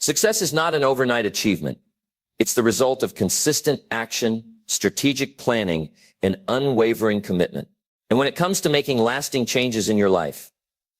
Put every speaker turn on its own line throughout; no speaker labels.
Success is not an overnight achievement. It's the result of consistent action, strategic planning, and unwavering commitment. And when it comes to making lasting changes in your life,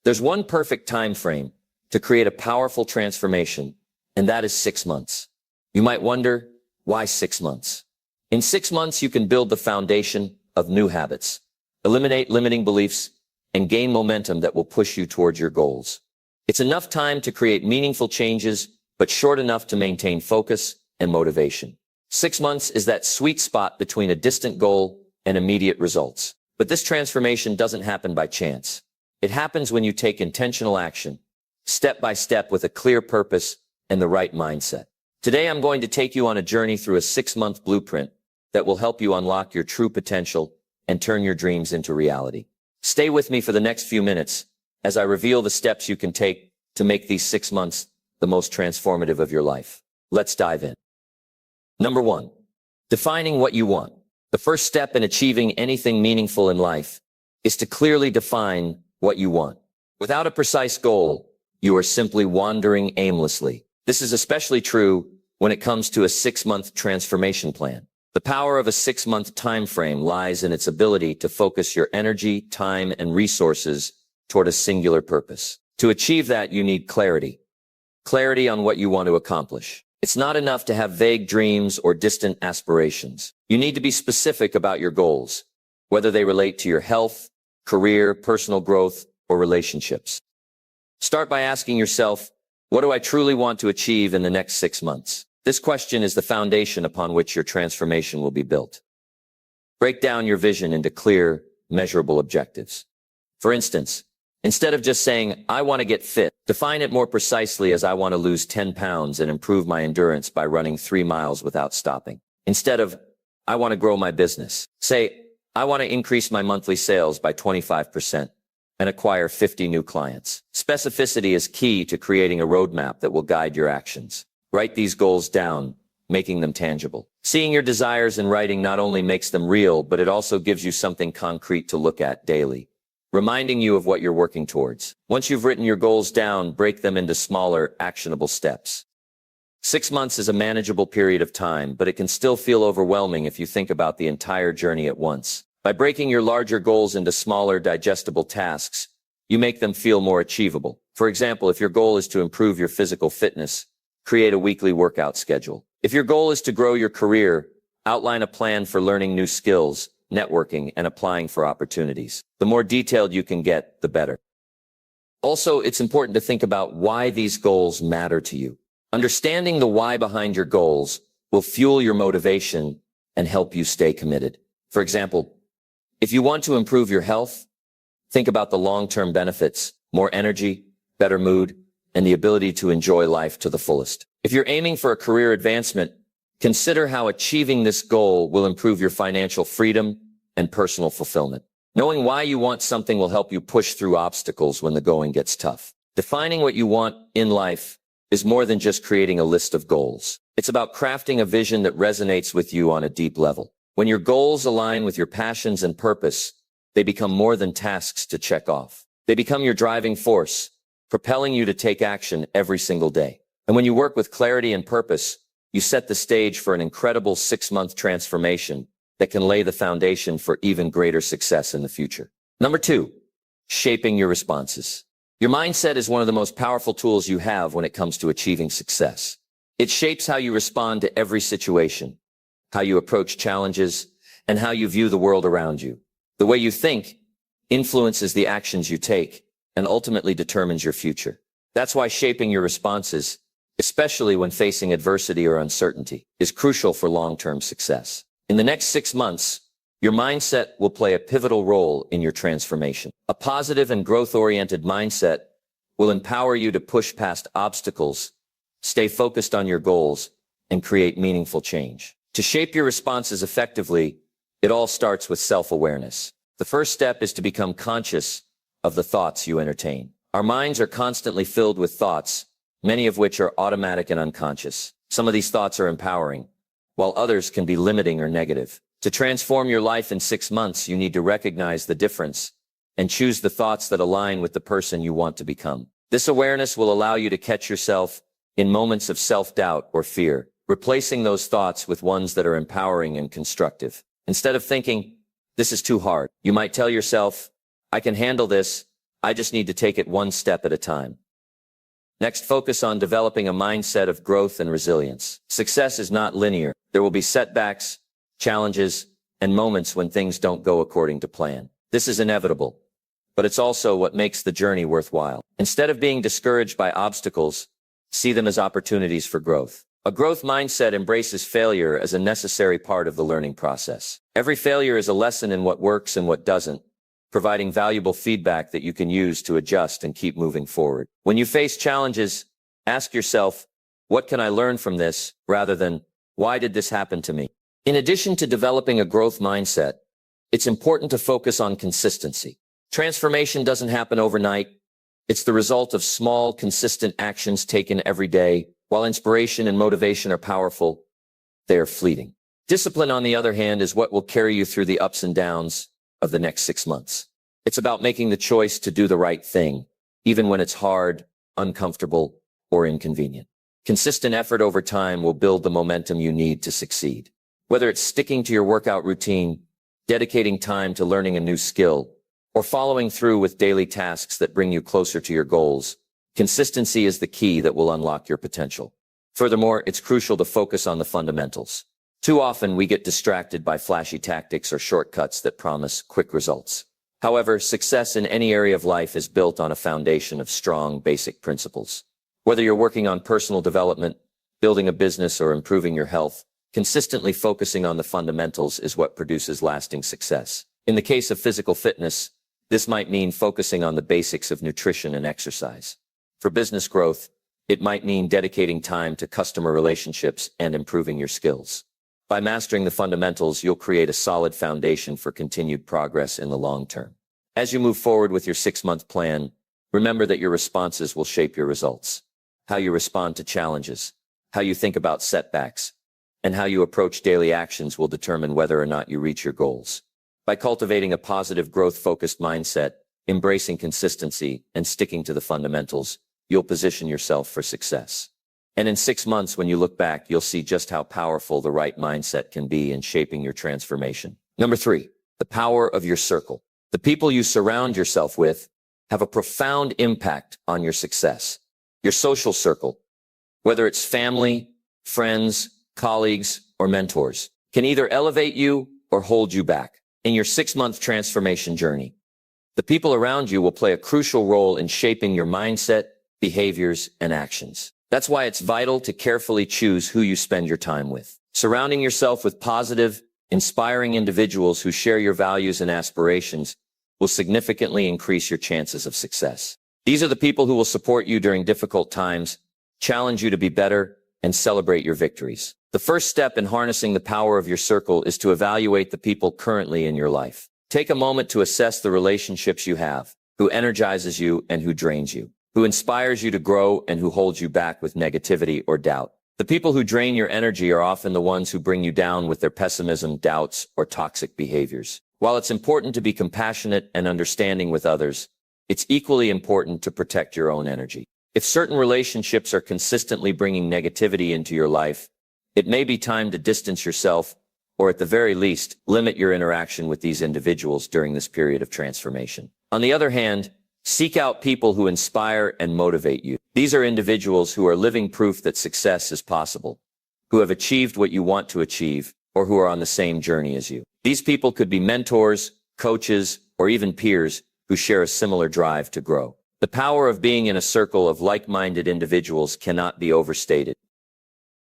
there's one perfect time frame to create a powerful transformation, and that is 6 months. You might wonder, why 6 months? In 6 months, you can build the foundation of new habits, eliminate limiting beliefs, and gain momentum that will push you towards your goals. It's enough time to create meaningful changes, but short enough to maintain focus and motivation. 6 months is that sweet spot between a distant goal and immediate results. But this transformation doesn't happen by chance. It happens when you take intentional action, step by step with a clear purpose and the right mindset. Today, I'm going to take you on a journey through a 6-month blueprint that will help you unlock your true potential and turn your dreams into reality. Stay with me for the next few minutes as I reveal the steps you can take to make these 6 months the most transformative of your life. Let's dive in. Number 1, defining what you want. The first step in achieving anything meaningful in life is to clearly define what you want. Without a precise goal, you are simply wandering aimlessly. This is especially true when it comes to a 6-month transformation plan. The power of a 6-month time frame lies in its ability to focus your energy, time, and resources toward a singular purpose. To achieve that, you need clarity. Clarity on what you want to accomplish. It's not enough to have vague dreams or distant aspirations. You need to be specific about your goals, whether they relate to your health, career, personal growth, or relationships. Start by asking yourself, what do I truly want to achieve in the next 6 months? This question is the foundation upon which your transformation will be built. Break down your vision into clear, measurable objectives. For instance, instead of just saying, I want to get fit, define it more precisely as I want to lose 10 pounds and improve my endurance by running 3 miles without stopping. Instead of, I want to grow my business, say, I want to increase my monthly sales by 25% and acquire 50 new clients. Specificity is key to creating a roadmap that will guide your actions. Write these goals down, making them tangible. Seeing your desires in writing not only makes them real, but it also gives you something concrete to look at daily, reminding you of what you're working towards. Once you've written your goals down, break them into smaller, actionable steps. 6 months is a manageable period of time, but it can still feel overwhelming if you think about the entire journey at once. By breaking your larger goals into smaller, digestible tasks, you make them feel more achievable. For example, if your goal is to improve your physical fitness, create a weekly workout schedule. If your goal is to grow your career, outline a plan for learning new skills, networking, and applying for opportunities. The more detailed you can get, the better. Also, it's important to think about why these goals matter to you. Understanding the why behind your goals will fuel your motivation and help you stay committed. For example, if you want to improve your health, think about the long-term benefits, more energy, better mood, and the ability to enjoy life to the fullest. If you're aiming for a career advancement, consider how achieving this goal will improve your financial freedom and personal fulfillment. Knowing why you want something will help you push through obstacles when the going gets tough. Defining what you want in life is more than just creating a list of goals. It's about crafting a vision that resonates with you on a deep level. When your goals align with your passions and purpose, they become more than tasks to check off. They become your driving force, propelling you to take action every single day. And when you work with clarity and purpose, you set the stage for an incredible 6-month transformation that can lay the foundation for even greater success in the future. Number 2, shaping your responses. Your mindset is one of the most powerful tools you have when it comes to achieving success. It shapes how you respond to every situation, how you approach challenges, and how you view the world around you. The way you think influences the actions you take and ultimately determines your future. That's why shaping your responses, especially when facing adversity or uncertainty, is crucial for long-term success. In the next 6 months, your mindset will play a pivotal role in your transformation. A positive and growth-oriented mindset will empower you to push past obstacles, stay focused on your goals, and create meaningful change. To shape your responses effectively, it all starts with self-awareness. The first step is to become conscious of the thoughts you entertain. Our minds are constantly filled with thoughts, many of which are automatic and unconscious. Some of these thoughts are empowering, while others can be limiting or negative. To transform your life in 6 months, you need to recognize the difference and choose the thoughts that align with the person you want to become. This awareness will allow you to catch yourself in moments of self-doubt or fear, replacing those thoughts with ones that are empowering and constructive. Instead of thinking, "This is too hard," you might tell yourself, "I can handle this. I just need to take it one step at a time." Next, focus on developing a mindset of growth and resilience. Success is not linear. There will be setbacks, challenges, and moments when things don't go according to plan. This is inevitable, but it's also what makes the journey worthwhile. Instead of being discouraged by obstacles, see them as opportunities for growth. A growth mindset embraces failure as a necessary part of the learning process. Every failure is a lesson in what works and what doesn't, providing valuable feedback that you can use to adjust and keep moving forward. When you face challenges, ask yourself, "What can I learn from this?" rather than, "Why did this happen to me?" In addition to developing a growth mindset, it's important to focus on consistency. Transformation doesn't happen overnight. It's the result of small, consistent actions taken every day. While inspiration and motivation are powerful, they are fleeting. Discipline, on the other hand, is what will carry you through the ups and downs of the next 6 months. It's about making the choice to do the right thing, even when it's hard, uncomfortable, or inconvenient. Consistent effort over time will build the momentum you need to succeed. Whether it's sticking to your workout routine, dedicating time to learning a new skill, or following through with daily tasks that bring you closer to your goals, consistency is the key that will unlock your potential. Furthermore, it's crucial to focus on the fundamentals. Too often, we get distracted by flashy tactics or shortcuts that promise quick results. However, success in any area of life is built on a foundation of strong, basic principles. Whether you're working on personal development, building a business, or improving your health, consistently focusing on the fundamentals is what produces lasting success. In the case of physical fitness, this might mean focusing on the basics of nutrition and exercise. For business growth, it might mean dedicating time to customer relationships and improving your skills. By mastering the fundamentals, you'll create a solid foundation for continued progress in the long term. As you move forward with your 6-month plan, remember that your responses will shape your results. How you respond to challenges, how you think about setbacks, and how you approach daily actions will determine whether or not you reach your goals. By cultivating a positive, growth-focused mindset, embracing consistency, and sticking to the fundamentals, you'll position yourself for success. And in 6 months, when you look back, you'll see just how powerful the right mindset can be in shaping your transformation. Number 3, the power of your circle. The people you surround yourself with have a profound impact on your success. Your social circle, whether it's family, friends, colleagues, or mentors, can either elevate you or hold you back. In your 6-month transformation journey, the people around you will play a crucial role in shaping your mindset, behaviors, and actions. That's why it's vital to carefully choose who you spend your time with. Surrounding yourself with positive, inspiring individuals who share your values and aspirations will significantly increase your chances of success. These are the people who will support you during difficult times, challenge you to be better, and celebrate your victories. The first step in harnessing the power of your circle is to evaluate the people currently in your life. Take a moment to assess the relationships you have, who energizes you and who drains you, who inspires you to grow and who holds you back with negativity or doubt. The people who drain your energy are often the ones who bring you down with their pessimism, doubts, or toxic behaviors. While it's important to be compassionate and understanding with others, it's equally important to protect your own energy. If certain relationships are consistently bringing negativity into your life, it may be time to distance yourself, or at the very least, limit your interaction with these individuals during this period of transformation. On the other hand, seek out people who inspire and motivate you. These are individuals who are living proof that success is possible, who have achieved what you want to achieve, or who are on the same journey as you. These people could be mentors, coaches, or even peers who share a similar drive to grow. The power of being in a circle of like-minded individuals cannot be overstated.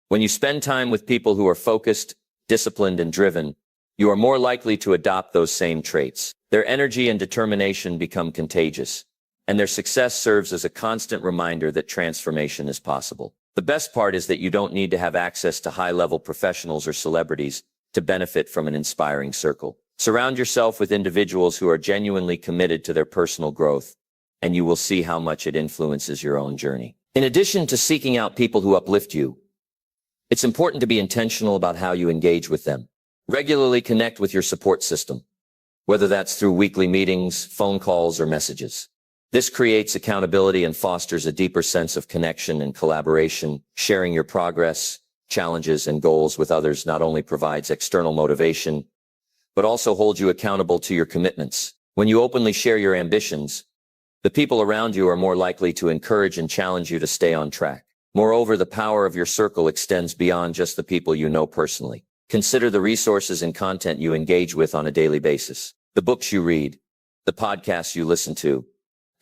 When you spend time with people who are focused, disciplined, and driven, you are more likely to adopt those same traits. Their energy and determination become contagious, and their success serves as a constant reminder that transformation is possible. The best part is that you don't need to have access to high-level professionals or celebrities to benefit from an inspiring circle. Surround yourself with individuals who are genuinely committed to their personal growth, and you will see how much it influences your own journey. In addition to seeking out people who uplift you, it's important to be intentional about how you engage with them. Regularly connect with your support system, whether that's through weekly meetings, phone calls, or messages. This creates accountability and fosters a deeper sense of connection and collaboration. Sharing your progress, challenges, and goals with others not only provides external motivation, but also holds you accountable to your commitments. When you openly share your ambitions, the people around you are more likely to encourage and challenge you to stay on track. Moreover, the power of your circle extends beyond just the people you know personally. Consider the resources and content you engage with on a daily basis. The books you read, the podcasts you listen to,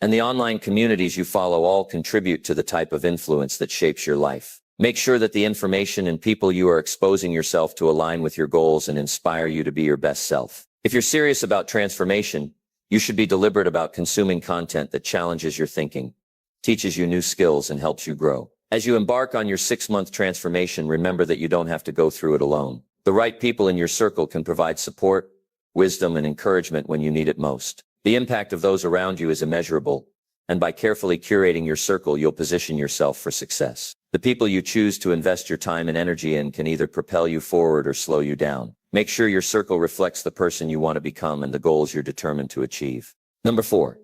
and the online communities you follow all contribute to the type of influence that shapes your life. Make sure that the information and people you are exposing yourself to align with your goals and inspire you to be your best self. If you're serious about transformation, you should be deliberate about consuming content that challenges your thinking, teaches you new skills, and helps you grow. As you embark on your 6-month transformation, remember that you don't have to go through it alone. The right people in your circle can provide support, wisdom, and encouragement when you need it most. The impact of those around you is immeasurable, and by carefully curating your circle, you'll position yourself for success. The people you choose to invest your time and energy in can either propel you forward or slow you down. Make sure your circle reflects the person you want to become and the goals you're determined to achieve. Number 4,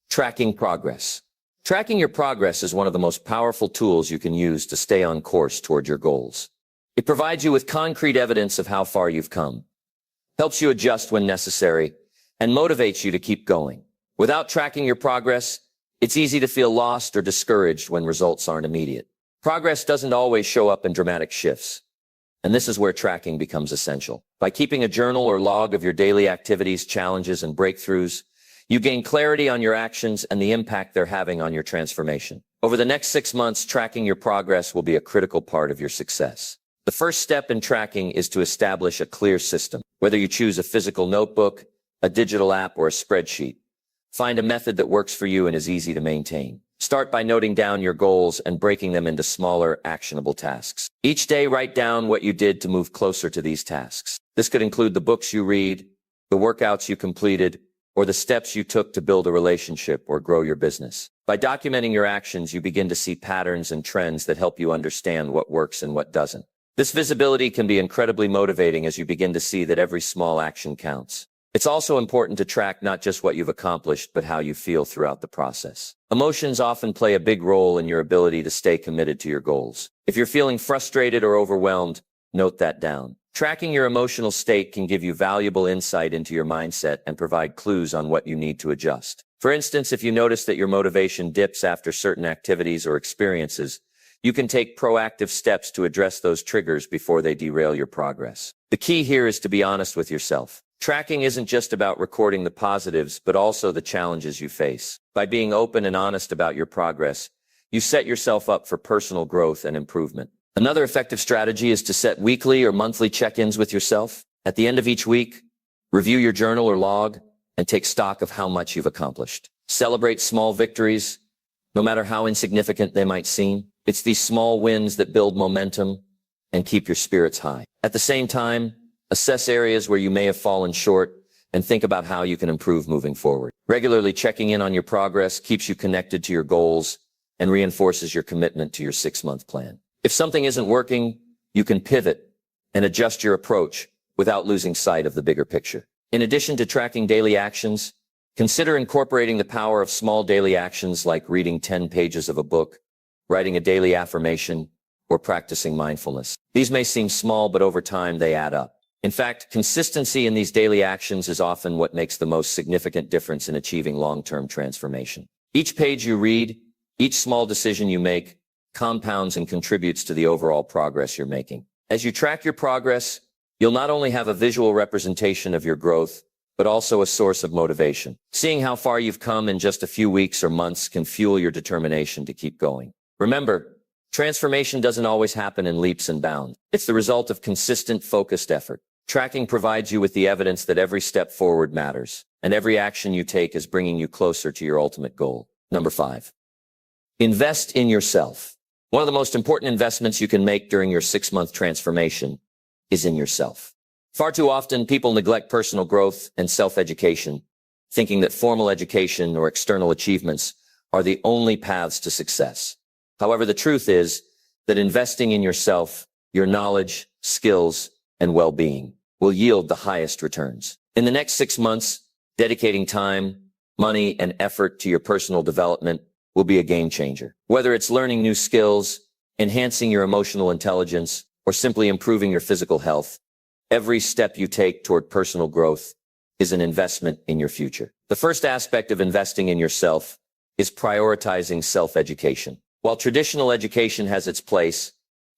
tracking progress. Tracking your progress is one of the most powerful tools you can use to stay on course toward your goals. It provides you with concrete evidence of how far you've come, helps you adjust when necessary, and motivates you to keep going. Without tracking your progress, it's easy to feel lost or discouraged when results aren't immediate. Progress doesn't always show up in dramatic shifts, and this is where tracking becomes essential. By keeping a journal or log of your daily activities, challenges, and breakthroughs, you gain clarity on your actions and the impact they're having on your transformation. Over the next 6 months, tracking your progress will be a critical part of your success. The first step in tracking is to establish a clear system. Whether you choose a physical notebook, a digital app, or a spreadsheet, find a method that works for you and is easy to maintain. Start by noting down your goals and breaking them into smaller, actionable tasks. Each day, write down what you did to move closer to these tasks. This could include the books you read, the workouts you completed, or the steps you took to build a relationship or grow your business. By documenting your actions, you begin to see patterns and trends that help you understand what works and what doesn't. This visibility can be incredibly motivating as you begin to see that every small action counts. It's also important to track not just what you've accomplished, but how you feel throughout the process. Emotions often play a big role in your ability to stay committed to your goals. If you're feeling frustrated or overwhelmed, note that down. Tracking your emotional state can give you valuable insight into your mindset and provide clues on what you need to adjust. For instance, if you notice that your motivation dips after certain activities or experiences, you can take proactive steps to address those triggers before they derail your progress. The key here is to be honest with yourself. Tracking isn't just about recording the positives, but also the challenges you face. By being open and honest about your progress, you set yourself up for personal growth and improvement. Another effective strategy is to set weekly or monthly check-ins with yourself. At the end of each week, review your journal or log and take stock of how much you've accomplished. Celebrate small victories, no matter how insignificant they might seem. It's these small wins that build momentum and keep your spirits high. At the same time, assess areas where you may have fallen short and think about how you can improve moving forward. Regularly checking in on your progress keeps you connected to your goals and reinforces your commitment to your 6-month plan. If something isn't working, you can pivot and adjust your approach without losing sight of the bigger picture. In addition to tracking daily actions, consider incorporating the power of small daily actions like reading 10 pages of a book, writing a daily affirmation, or practicing mindfulness. These may seem small, but over time they add up. In fact, consistency in these daily actions is often what makes the most significant difference in achieving long-term transformation. Each page you read, each small decision you make, compounds and contributes to the overall progress you're making. As you track your progress, you'll not only have a visual representation of your growth, but also a source of motivation. Seeing how far you've come in just a few weeks or months can fuel your determination to keep going. Remember, transformation doesn't always happen in leaps and bounds. It's the result of consistent, focused effort. Tracking provides you with the evidence that every step forward matters, and every action you take is bringing you closer to your ultimate goal. Number 5, invest in yourself. One of the most important investments you can make during your 6-month transformation is in yourself. Far too often, people neglect personal growth and self-education, thinking that formal education or external achievements are the only paths to success. However, the truth is that investing in yourself, your knowledge, skills, and well-being will yield the highest returns. In the next 6 months, dedicating time, money, and effort to your personal development will be a game changer. Whether it's learning new skills, enhancing your emotional intelligence, or simply improving your physical health, every step you take toward personal growth is an investment in your future. The first aspect of investing in yourself is prioritizing self-education. While traditional education has its place,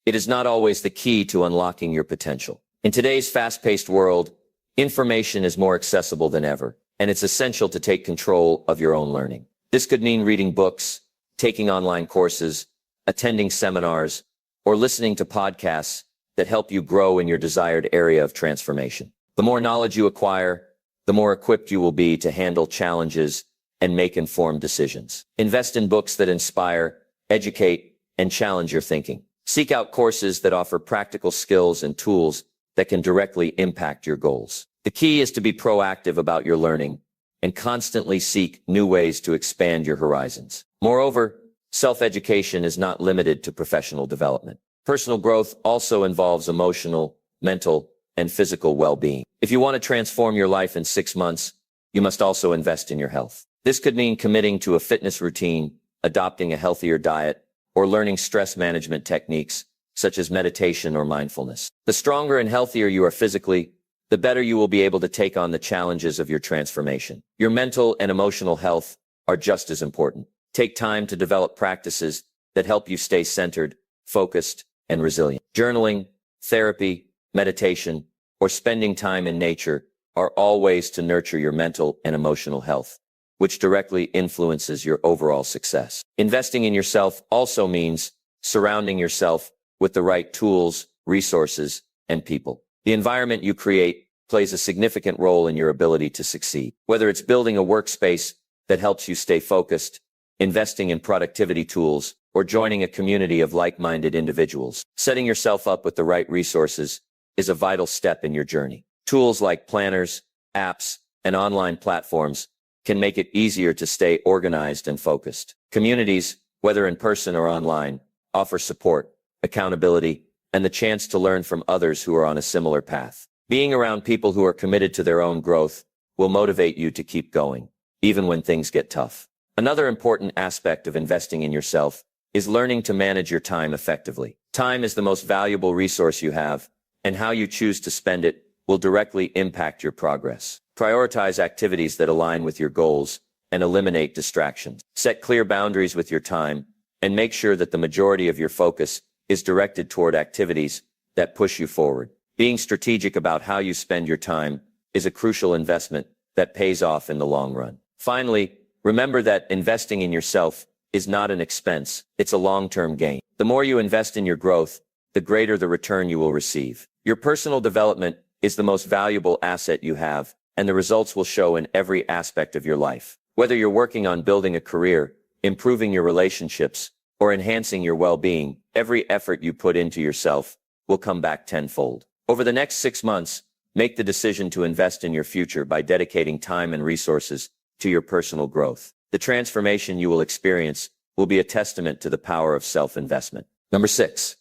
it is not always the key to unlocking your potential. In today's fast-paced world, information is more accessible than ever, and it's essential to take control of your own learning. This could mean reading books, taking online courses, attending seminars, or listening to podcasts that help you grow in your desired area of transformation. The more knowledge you acquire, the more equipped you will be to handle challenges and make informed decisions. Invest in books that inspire, educate, and challenge your thinking. Seek out courses that offer practical skills and tools that can directly impact your goals. The key is to be proactive about your learning and constantly seek new ways to expand your horizons. Moreover, self-education is not limited to professional development. Personal growth also involves emotional, mental, and physical well-being. If you want to transform your life in 6 months, you must also invest in your health. This could mean committing to a fitness routine, adopting a healthier diet, or learning stress management techniques such as meditation or mindfulness. The stronger and healthier you are physically, the better you will be able to take on the challenges of your transformation. Your mental and emotional health are just as important. Take time to develop practices that help you stay centered, focused, and resilient. Journaling, therapy, meditation, or spending time in nature are all ways to nurture your mental and emotional health, which directly influences your overall success. Investing in yourself also means surrounding yourself with the right tools, resources, and people. The environment you create plays a significant role in your ability to succeed. Whether it's building a workspace that helps you stay focused, investing in productivity tools, or joining a community of like-minded individuals, setting yourself up with the right resources is a vital step in your journey. Tools like planners, apps, and online platforms can make it easier to stay organized and focused. Communities, whether in person or online, offer support, accountability, and the chance to learn from others who are on a similar path. Being around people who are committed to their own growth will motivate you to keep going, even when things get tough. Another important aspect of investing in yourself is learning to manage your time effectively. Time is the most valuable resource you have, and how you choose to spend it will directly impact your progress. Prioritize activities that align with your goals and eliminate distractions. Set clear boundaries with your time and make sure that the majority of your focus is directed toward activities that push you forward. Being strategic about how you spend your time is a crucial investment that pays off in the long run. Finally, remember that investing in yourself is not an expense, it's a long-term gain. The more you invest in your growth, the greater the return you will receive. Your personal development is the most valuable asset you have, and the results will show in every aspect of your life. Whether you're working on building a career, improving your relationships, or enhancing your well-being, every effort you put into yourself will come back tenfold. Over the next 6 months, make the decision to invest in your future by dedicating time and resources to your personal growth. The transformation you will experience will be a testament to the power of self-investment. Number 6,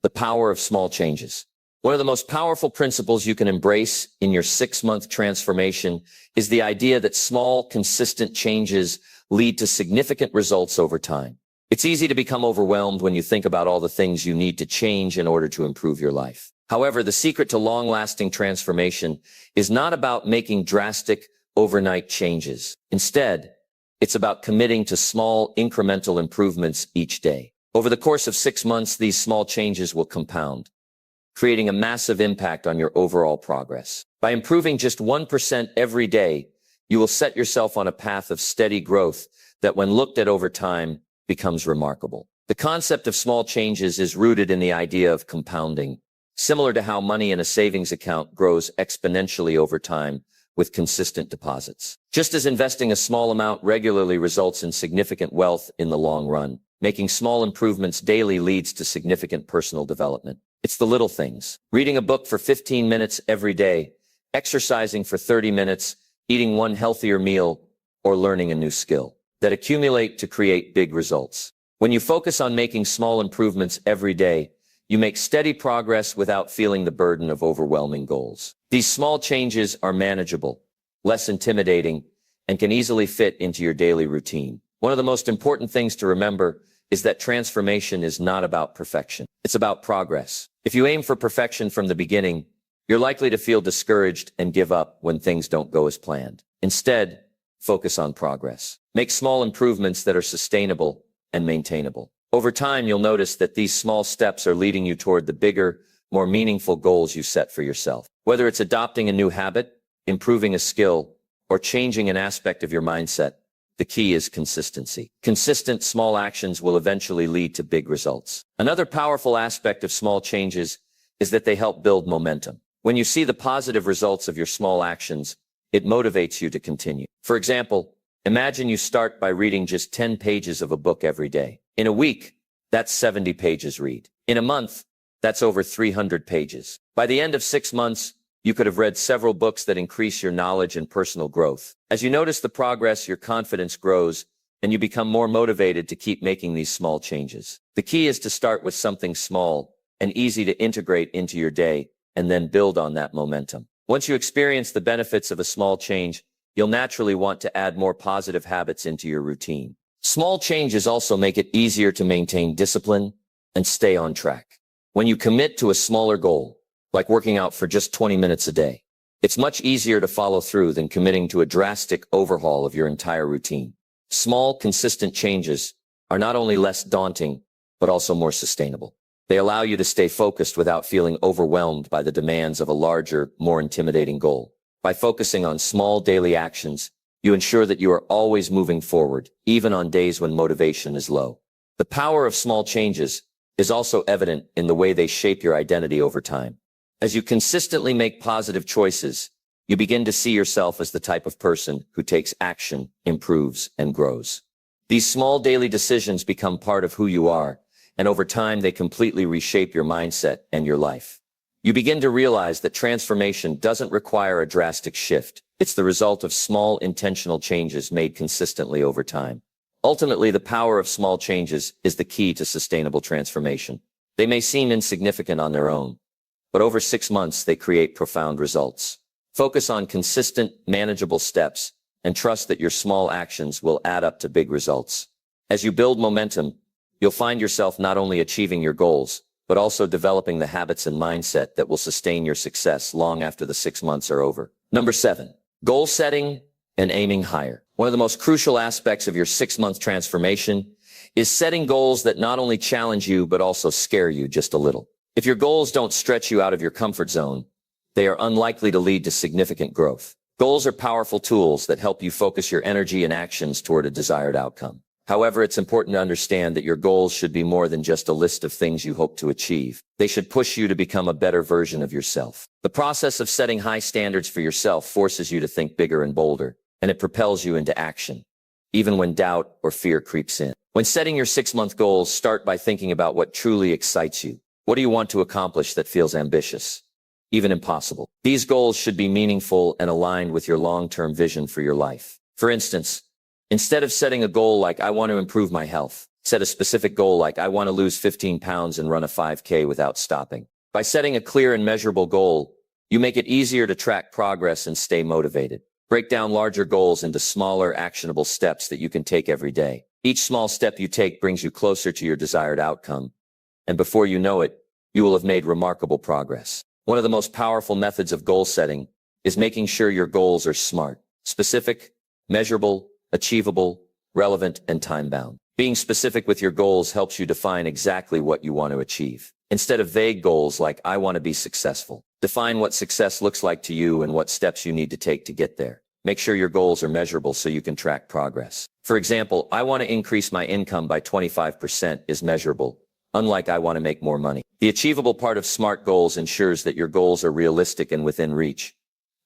the power of small changes. One of the most powerful principles you can embrace in your 6-month transformation is the idea that small, consistent changes lead to significant results over time. It's easy to become overwhelmed when you think about all the things you need to change in order to improve your life. However, the secret to long-lasting transformation is not about making drastic, overnight changes. Instead, it's about committing to small, incremental improvements each day. Over the course of 6 months, these small changes will compound, creating a massive impact on your overall progress. By improving just 1% every day, you will set yourself on a path of steady growth that, when looked at over time, becomes remarkable. The concept of small changes is rooted in the idea of compounding, similar to how money in a savings account grows exponentially over time with consistent deposits. Just as investing a small amount regularly results in significant wealth in the long run, making small improvements daily leads to significant personal development. It's the little things. Reading a book for 15 minutes every day, exercising for 30 minutes, eating one healthier meal, or learning a new skill that accumulate to create big results. When you focus on making small improvements every day, you make steady progress without feeling the burden of overwhelming goals. These small changes are manageable, less intimidating, and can easily fit into your daily routine. One of the most important things to remember is that transformation is not about perfection. It's about progress. If you aim for perfection from the beginning, you're likely to feel discouraged and give up when things don't go as planned. Instead, focus on progress. Make small improvements that are sustainable and maintainable. Over time, you'll notice that these small steps are leading you toward the bigger, more meaningful goals you set for yourself. Whether it's adopting a new habit, improving a skill, or changing an aspect of your mindset, the key is consistency. Consistent small actions will eventually lead to big results. Another powerful aspect of small changes is that they help build momentum. When you see the positive results of your small actions, it motivates you to continue. For example, imagine you start by reading just 10 pages of a book every day. In a week, that's 70 pages read. In a month, that's over 300 pages. By the end of 6 months, you could have read several books that increase your knowledge and personal growth. As you notice the progress, your confidence grows, and you become more motivated to keep making these small changes. The key is to start with something small and easy to integrate into your day, and then build on that momentum. Once you experience the benefits of a small change, you'll naturally want to add more positive habits into your routine. Small changes also make it easier to maintain discipline and stay on track. When you commit to a smaller goal, like working out for just 20 minutes a day, it's much easier to follow through than committing to a drastic overhaul of your entire routine. Small, consistent changes are not only less daunting, but also more sustainable. They allow you to stay focused without feeling overwhelmed by the demands of a larger, more intimidating goal. By focusing on small daily actions, you ensure that you are always moving forward, even on days when motivation is low. The power of small changes is also evident in the way they shape your identity over time. As you consistently make positive choices, you begin to see yourself as the type of person who takes action, improves, and grows. These small daily decisions become part of who you are, and over time they completely reshape your mindset and your life. You begin to realize that transformation doesn't require a drastic shift. It's the result of small intentional changes made consistently over time. Ultimately, the power of small changes is the key to sustainable transformation. They may seem insignificant on their own, but over 6 months they create profound results. Focus on consistent, manageable steps and trust that your small actions will add up to big results. As you build momentum, you'll find yourself not only achieving your goals, but also developing the habits and mindset that will sustain your success long after the 6 months are over. Number 7, goal setting and aiming higher. One of the most crucial aspects of your 6-month transformation is setting goals that not only challenge you, but also scare you just a little. If your goals don't stretch you out of your comfort zone, they are unlikely to lead to significant growth. Goals are powerful tools that help you focus your energy and actions toward a desired outcome. However, it's important to understand that your goals should be more than just a list of things you hope to achieve. They should push you to become a better version of yourself. The process of setting high standards for yourself forces you to think bigger and bolder, and it propels you into action, even when doubt or fear creeps in. When setting your 6-month goals, start by thinking about what truly excites you. What do you want to accomplish that feels ambitious, even impossible? These goals should be meaningful and aligned with your long-term vision for your life. For instance, instead of setting a goal like, I want to improve my health, set a specific goal like, I want to lose 15 pounds and run a 5K without stopping. By setting a clear and measurable goal, you make it easier to track progress and stay motivated. Break down larger goals into smaller, actionable steps that you can take every day. Each small step you take brings you closer to your desired outcome, and before you know it, you will have made remarkable progress. One of the most powerful methods of goal setting is making sure your goals are smart, specific, measurable, achievable, relevant, and time-bound. Being specific with your goals helps you define exactly what you want to achieve. Instead of vague goals like, I want to be successful, define what success looks like to you and what steps you need to take to get there. Make sure your goals are measurable so you can track progress. For example, I want to increase my income by 25% is measurable, unlike I want to make more money. The achievable part of SMART goals ensures that your goals are realistic and within reach,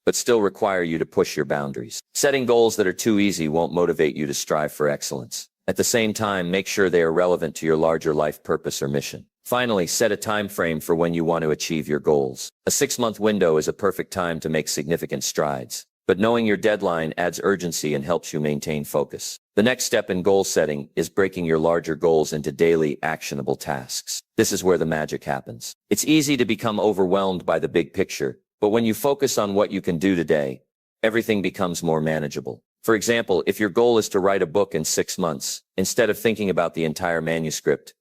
but still require you to push your boundaries. Setting goals that are too easy won't motivate you to strive for excellence. At the same time, make sure they are relevant to your larger life purpose or mission. Finally, set a time frame for when you want to achieve your goals. A 6-month window is a perfect time to make significant strides, but knowing your deadline adds urgency and helps you maintain focus. The next step in goal setting is breaking your larger goals into daily, actionable tasks. This is where the magic happens. It's easy to become overwhelmed by the big picture, but when you focus on what you can do today, everything becomes more manageable. For example, if your goal is to write a book in 6 months, instead of thinking about the entire manuscript,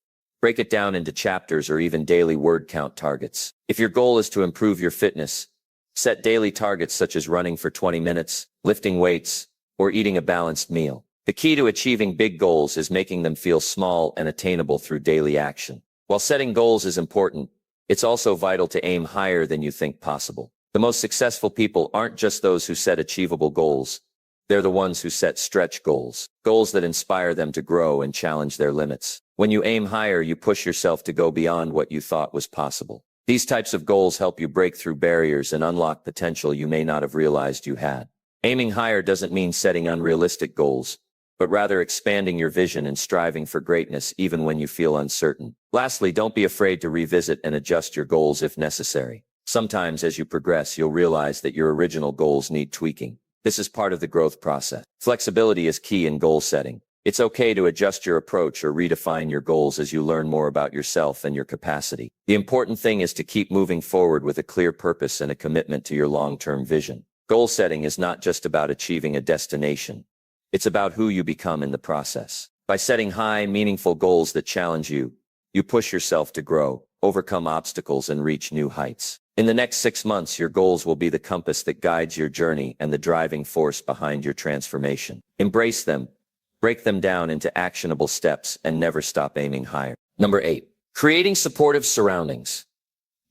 break it down into chapters or even daily word count targets. If your goal is to improve your fitness, set daily targets such as running for 20 minutes, lifting weights, or eating a balanced meal. The key to achieving big goals is making them feel small and attainable through daily action. While setting goals is important, it's also vital to aim higher than you think possible. The most successful people aren't just those who set achievable goals. They're the ones who set stretch goals, goals that inspire them to grow and challenge their limits. When you aim higher, you push yourself to go beyond what you thought was possible. These types of goals help you break through barriers and unlock potential you may not have realized you had. Aiming higher doesn't mean setting unrealistic goals, but rather expanding your vision and striving for greatness even when you feel uncertain. Lastly, don't be afraid to revisit and adjust your goals if necessary. Sometimes as you progress, you'll realize that your original goals need tweaking. This is part of the growth process. Flexibility is key in goal setting. It's okay to adjust your approach or redefine your goals as you learn more about yourself and your capacity. The important thing is to keep moving forward with a clear purpose and a commitment to your long-term vision. Goal setting is not just about achieving a destination. It's about who you become in the process. By setting high, meaningful goals that challenge you, you push yourself to grow, overcome obstacles, and reach new heights. In the next 6 months, your goals will be the compass that guides your journey and the driving force behind your transformation. Embrace them, break them down into actionable steps, and never stop aiming higher. Number 8, creating supportive surroundings.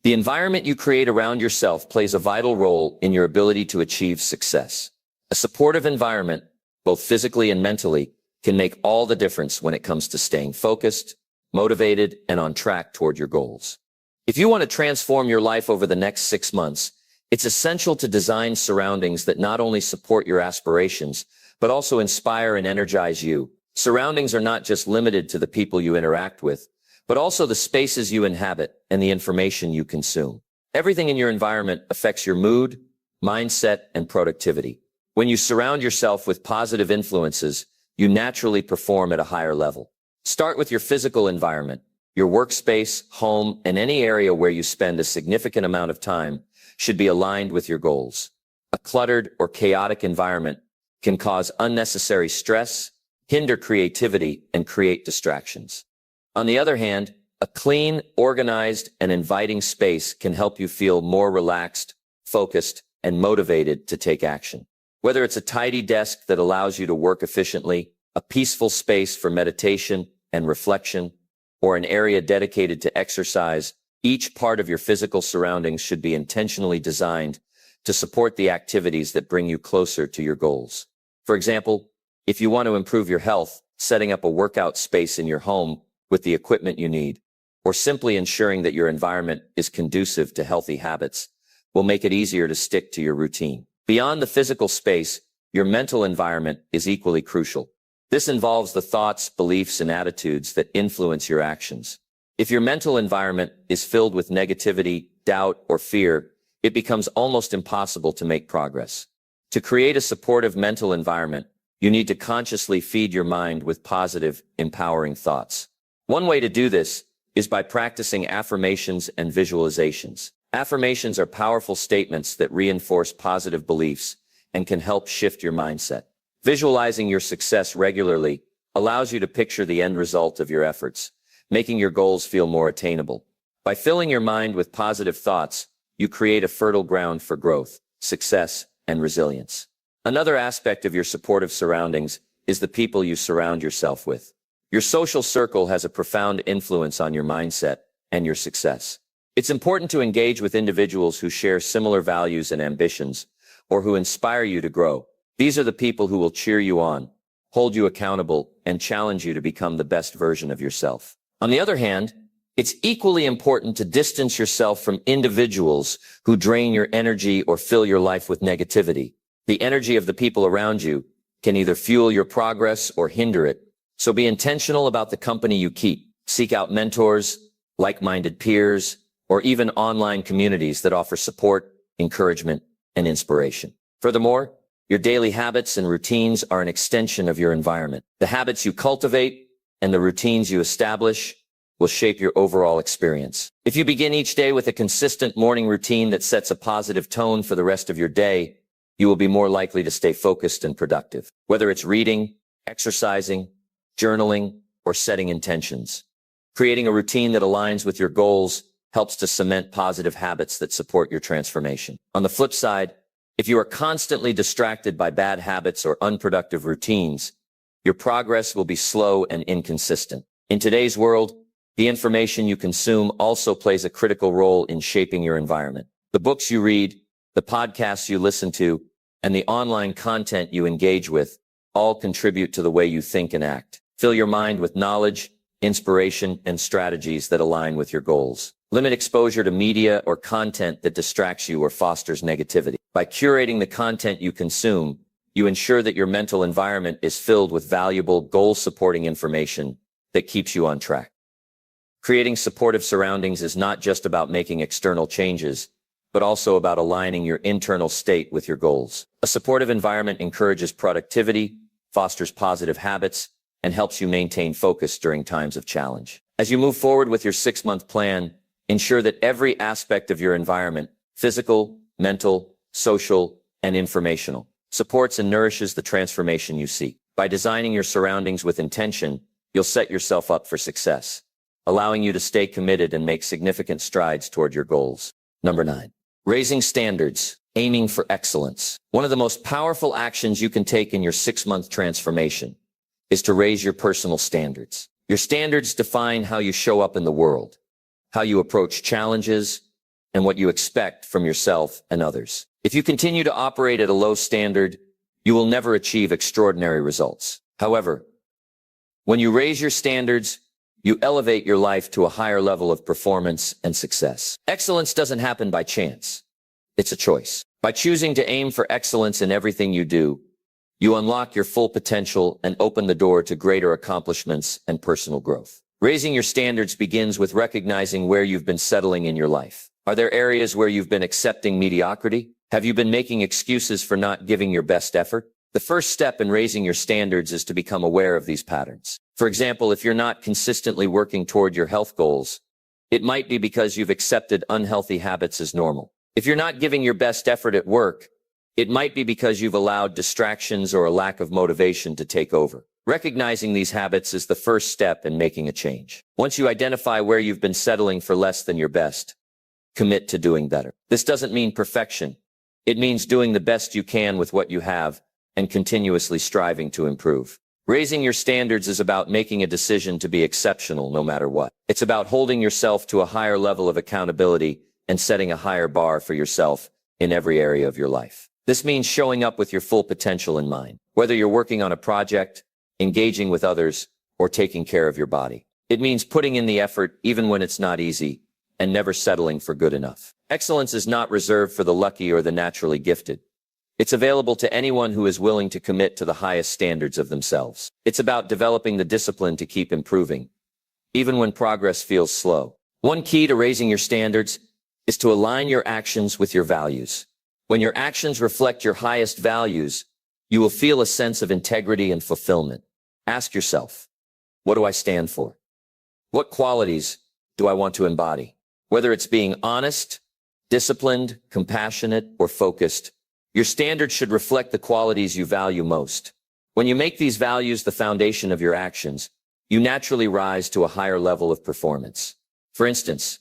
The environment you create around yourself plays a vital role in your ability to achieve success. A supportive environment, both physically and mentally, can make all the difference when it comes to staying focused, motivated, and on track toward your goals. If you want to transform your life over the next 6 months, it's essential to design surroundings that not only support your aspirations, but also inspire and energize you. Surroundings are not just limited to the people you interact with, but also the spaces you inhabit and the information you consume. Everything in your environment affects your mood, mindset, and productivity. When you surround yourself with positive influences, you naturally perform at a higher level. Start with your physical environment. Your workspace, home, and any area where you spend a significant amount of time should be aligned with your goals. A cluttered or chaotic environment can cause unnecessary stress, hinder creativity, and create distractions. On the other hand, a clean, organized, and inviting space can help you feel more relaxed, focused, and motivated to take action. Whether it's a tidy desk that allows you to work efficiently, a peaceful space for meditation and reflection, or an area dedicated to exercise, each part of your physical surroundings should be intentionally designed to support the activities that bring you closer to your goals. For example, if you want to improve your health, setting up a workout space in your home with the equipment you need, or simply ensuring that your environment is conducive to healthy habits, will make it easier to stick to your routine. Beyond the physical space, your mental environment is equally crucial. This involves the thoughts, beliefs, and attitudes that influence your actions. If your mental environment is filled with negativity, doubt, or fear, it becomes almost impossible to make progress. To create a supportive mental environment, you need to consciously feed your mind with positive, empowering thoughts. One way to do this is by practicing affirmations and visualizations. Affirmations are powerful statements that reinforce positive beliefs and can help shift your mindset. Visualizing your success regularly allows you to picture the end result of your efforts, making your goals feel more attainable. By filling your mind with positive thoughts, you create a fertile ground for growth, success, and resilience. Another aspect of your supportive surroundings is the people you surround yourself with. Your social circle has a profound influence on your mindset and your success. It's important to engage with individuals who share similar values and ambitions, or who inspire you to grow. These are the people who will cheer you on, hold you accountable, and challenge you to become the best version of yourself. On the other hand, it's equally important to distance yourself from individuals who drain your energy or fill your life with negativity. The energy of the people around you can either fuel your progress or hinder it, so be intentional about the company you keep. Seek out mentors, like-minded peers, or even online communities that offer support, encouragement, and inspiration. Furthermore, your daily habits and routines are an extension of your environment. The habits you cultivate and the routines you establish will shape your overall experience. If you begin each day with a consistent morning routine that sets a positive tone for the rest of your day, you will be more likely to stay focused and productive. Whether it's reading, exercising, journaling, or setting intentions, creating a routine that aligns with your goals helps to cement positive habits that support your transformation. On the flip side, if you are constantly distracted by bad habits or unproductive routines, your progress will be slow and inconsistent. In today's world, the information you consume also plays a critical role in shaping your environment. The books you read, the podcasts you listen to, and the online content you engage with all contribute to the way you think and act. Fill your mind with knowledge, inspiration, and strategies that align with your goals. Limit exposure to media or content that distracts you or fosters negativity. By curating the content you consume, you ensure that your mental environment is filled with valuable, goal-supporting information that keeps you on track. Creating supportive surroundings is not just about making external changes, but also about aligning your internal state with your goals. A supportive environment encourages productivity, fosters positive habits, and helps you maintain focus during times of challenge. As you move forward with your 6-month plan, ensure that every aspect of your environment, physical, mental, social, and informational, supports and nourishes the transformation you seek. By designing your surroundings with intention, you'll set yourself up for success, allowing you to stay committed and make significant strides toward your goals. Number 9, raising standards, aiming for excellence. One of the most powerful actions you can take in your 6-month transformation is to raise your personal standards. Your standards define how you show up in the world, how you approach challenges, and what you expect from yourself and others. If you continue to operate at a low standard, you will never achieve extraordinary results. However, when you raise your standards, you elevate your life to a higher level of performance and success. Excellence doesn't happen by chance. It's a choice. By choosing to aim for excellence in everything you do, you unlock your full potential and open the door to greater accomplishments and personal growth. Raising your standards begins with recognizing where you've been settling in your life. Are there areas where you've been accepting mediocrity? Have you been making excuses for not giving your best effort? The first step in raising your standards is to become aware of these patterns. For example, if you're not consistently working toward your health goals, it might be because you've accepted unhealthy habits as normal. If you're not giving your best effort at work, it might be because you've allowed distractions or a lack of motivation to take over. Recognizing these habits is the first step in making a change. Once you identify where you've been settling for less than your best, commit to doing better. This doesn't mean perfection. It means doing the best you can with what you have and continuously striving to improve. Raising your standards is about making a decision to be exceptional no matter what. It's about holding yourself to a higher level of accountability and setting a higher bar for yourself in every area of your life. This means showing up with your full potential in mind, whether you're working on a project, engaging with others, or taking care of your body. It means putting in the effort even when it's not easy and never settling for good enough. Excellence is not reserved for the lucky or the naturally gifted. It's available to anyone who is willing to commit to the highest standards of themselves. It's about developing the discipline to keep improving, even when progress feels slow. One key to raising your standards is to align your actions with your values. When your actions reflect your highest values, you will feel a sense of integrity and fulfillment. Ask yourself, what do I stand for? What qualities do I want to embody? Whether it's being honest, disciplined, compassionate, or focused, your standards should reflect the qualities you value most. When you make these values the foundation of your actions, you naturally rise to a higher level of performance. For instance,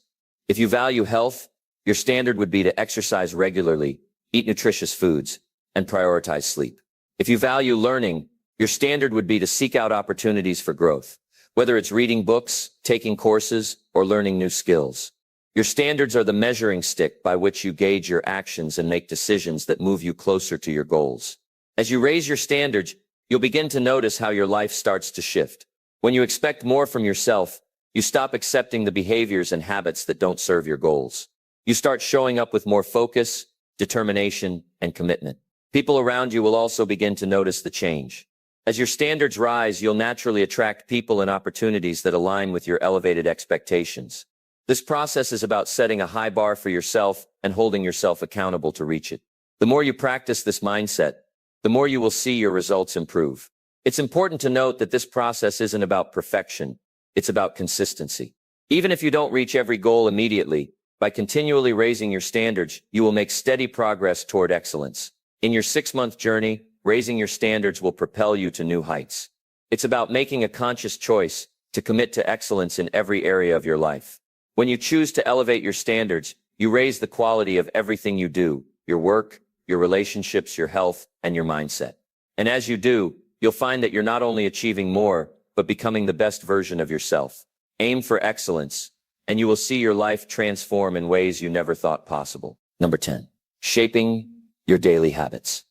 if you value health, your standard would be to exercise regularly, eat nutritious foods, and prioritize sleep. If you value learning, your standard would be to seek out opportunities for growth, whether it's reading books, taking courses, or learning new skills. Your standards are the measuring stick by which you gauge your actions and make decisions that move you closer to your goals. As you raise your standards, you'll begin to notice how your life starts to shift. When you expect more from yourself, you stop accepting the behaviors and habits that don't serve your goals. You start showing up with more focus, determination, and commitment. People around you will also begin to notice the change. As your standards rise, you'll naturally attract people and opportunities that align with your elevated expectations. This process is about setting a high bar for yourself and holding yourself accountable to reach it. The more you practice this mindset, the more you will see your results improve. It's important to note that this process isn't about perfection. It's about consistency. Even if you don't reach every goal immediately, by continually raising your standards, you will make steady progress toward excellence. In your 6-month journey, raising your standards will propel you to new heights. It's about making a conscious choice to commit to excellence in every area of your life. When you choose to elevate your standards, you raise the quality of everything you do, your work, your relationships, your health, and your mindset. And as you do, you'll find that you're not only achieving more, but becoming the best version of yourself. Aim for excellence, and you will see your life transform in ways you never thought possible. Number 10, shaping your daily habits.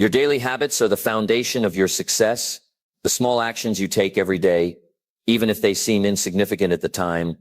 Your daily habits are the foundation of your success. The small actions you take every day, even if they seem insignificant at the time,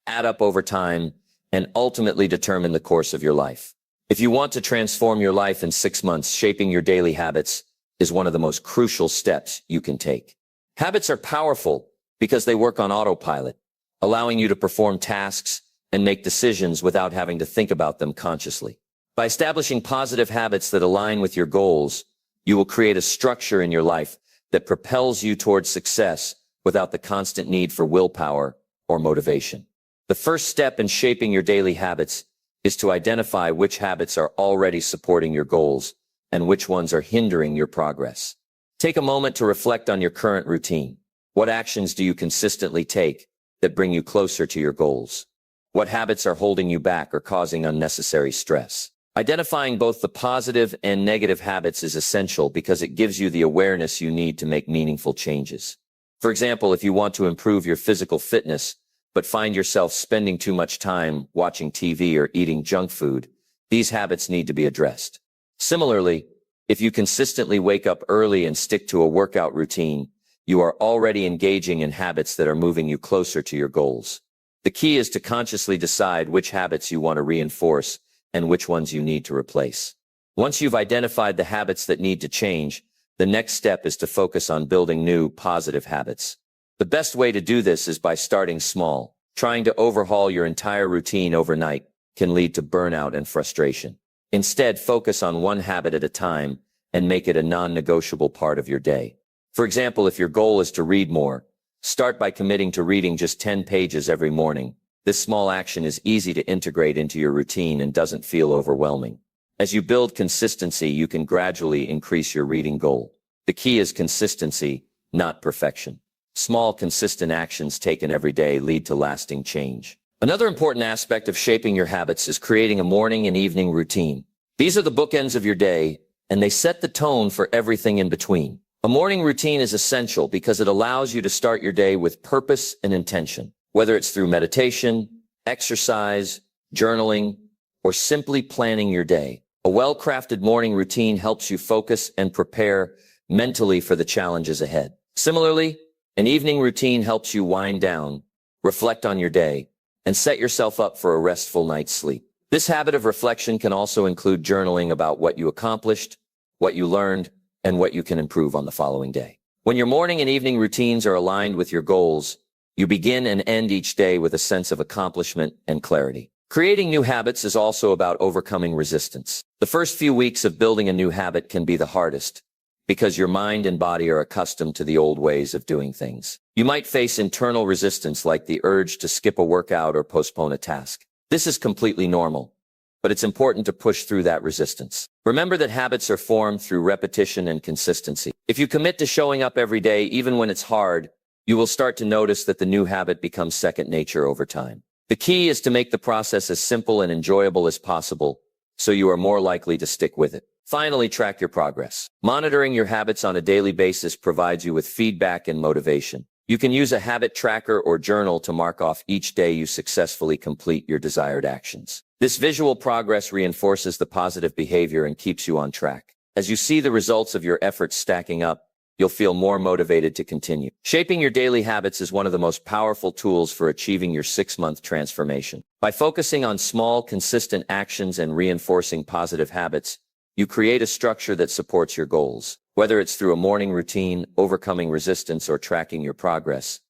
add up over time and ultimately determine the course of your life. If you want to transform your life in 6 months, shaping your daily habits is one of the most crucial steps you can take. Habits are powerful because they work on autopilot, allowing you to perform tasks and make decisions without having to think about them consciously. By establishing positive habits that align with your goals, you will create a structure in your life that propels you towards success without the constant need for willpower or motivation. The first step in shaping your daily habits is to identify which habits are already supporting your goals and which ones are hindering your progress. Take a moment to reflect on your current routine. What actions do you consistently take that bring you closer to your goals? What habits are holding you back or causing unnecessary stress? Identifying both the positive and negative habits is essential because it gives you the awareness you need to make meaningful changes. For example, if you want to improve your physical fitness, but find yourself spending too much time watching TV or eating junk food, these habits need to be addressed. Similarly, if you consistently wake up early and stick to a workout routine, you are already engaging in habits that are moving you closer to your goals. The key is to consciously decide which habits you want to reinforce and which ones you need to replace. Once you've identified the habits that need to change, the next step is to focus on building new, positive habits. The best way to do this is by starting small. Trying to overhaul your entire routine overnight can lead to burnout and frustration. Instead, focus on one habit at a time and make it a non-negotiable part of your day. For example, if your goal is to read more, start by committing to reading just 10 pages every morning. This small action is easy to integrate into your routine and doesn't feel overwhelming. As you build consistency, you can gradually increase your reading goal. The key is consistency, not perfection. Small, consistent actions taken every day lead to lasting change. Another important aspect of shaping your habits is creating a morning and evening routine. These are the bookends of your day, and they set the tone for everything in between. A morning routine is essential because it allows you to start your day with purpose and intention. Whether it's through meditation, exercise, journaling, or simply planning your day, a well-crafted morning routine helps you focus and prepare mentally for the challenges ahead. Similarly, an evening routine helps you wind down, reflect on your day, and set yourself up for a restful night's sleep. This habit of reflection can also include journaling about what you accomplished, what you learned, and what you can improve on the following day. When your morning and evening routines are aligned with your goals, you begin and end each day with a sense of accomplishment and clarity. Creating new habits is also about overcoming resistance. The first few weeks of building a new habit can be the hardest because your mind and body are accustomed to the old ways of doing things. You might face internal resistance like the urge to skip a workout or postpone a task. This is completely normal, but it's important to push through that resistance. Remember that habits are formed through repetition and consistency. If you commit to showing up every day, even when it's hard, you will start to notice that the new habit becomes second nature over time. The key is to make the process as simple and enjoyable as possible, so you are more likely to stick with it. Finally, track your progress. Monitoring your habits on a daily basis provides you with feedback and motivation. You can use a habit tracker or journal to mark off each day you successfully complete your desired actions. This visual progress reinforces the positive behavior and keeps you on track. As you see the results of your efforts stacking up, you'll feel more motivated to continue. Shaping your daily habits is one of the most powerful tools for achieving your 6-month transformation. By focusing on small, consistent actions and reinforcing positive habits, you create a structure that supports your goals. Whether it's through a morning routine, overcoming resistance, or tracking your progress,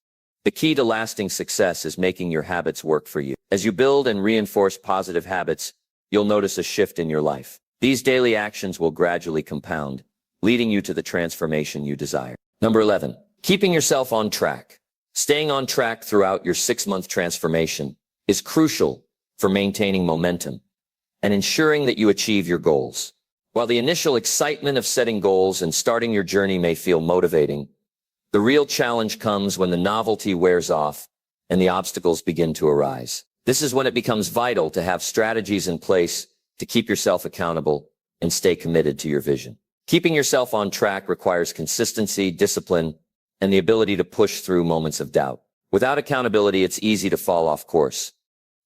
the key to lasting success is making your habits work for you. As you build and reinforce positive habits, you'll notice a shift in your life. These daily actions will gradually compound, leading you to the transformation you desire. Number 11, keeping yourself on track. Staying on track throughout your 6-month transformation is crucial for maintaining momentum and ensuring that you achieve your goals. While the initial excitement of setting goals and starting your journey may feel motivating, the real challenge comes when the novelty wears off and the obstacles begin to arise. This is when it becomes vital to have strategies in place to keep yourself accountable and stay committed to your vision. Keeping yourself on track requires consistency, discipline, and the ability to push through moments of doubt. Without accountability, it's easy to fall off course.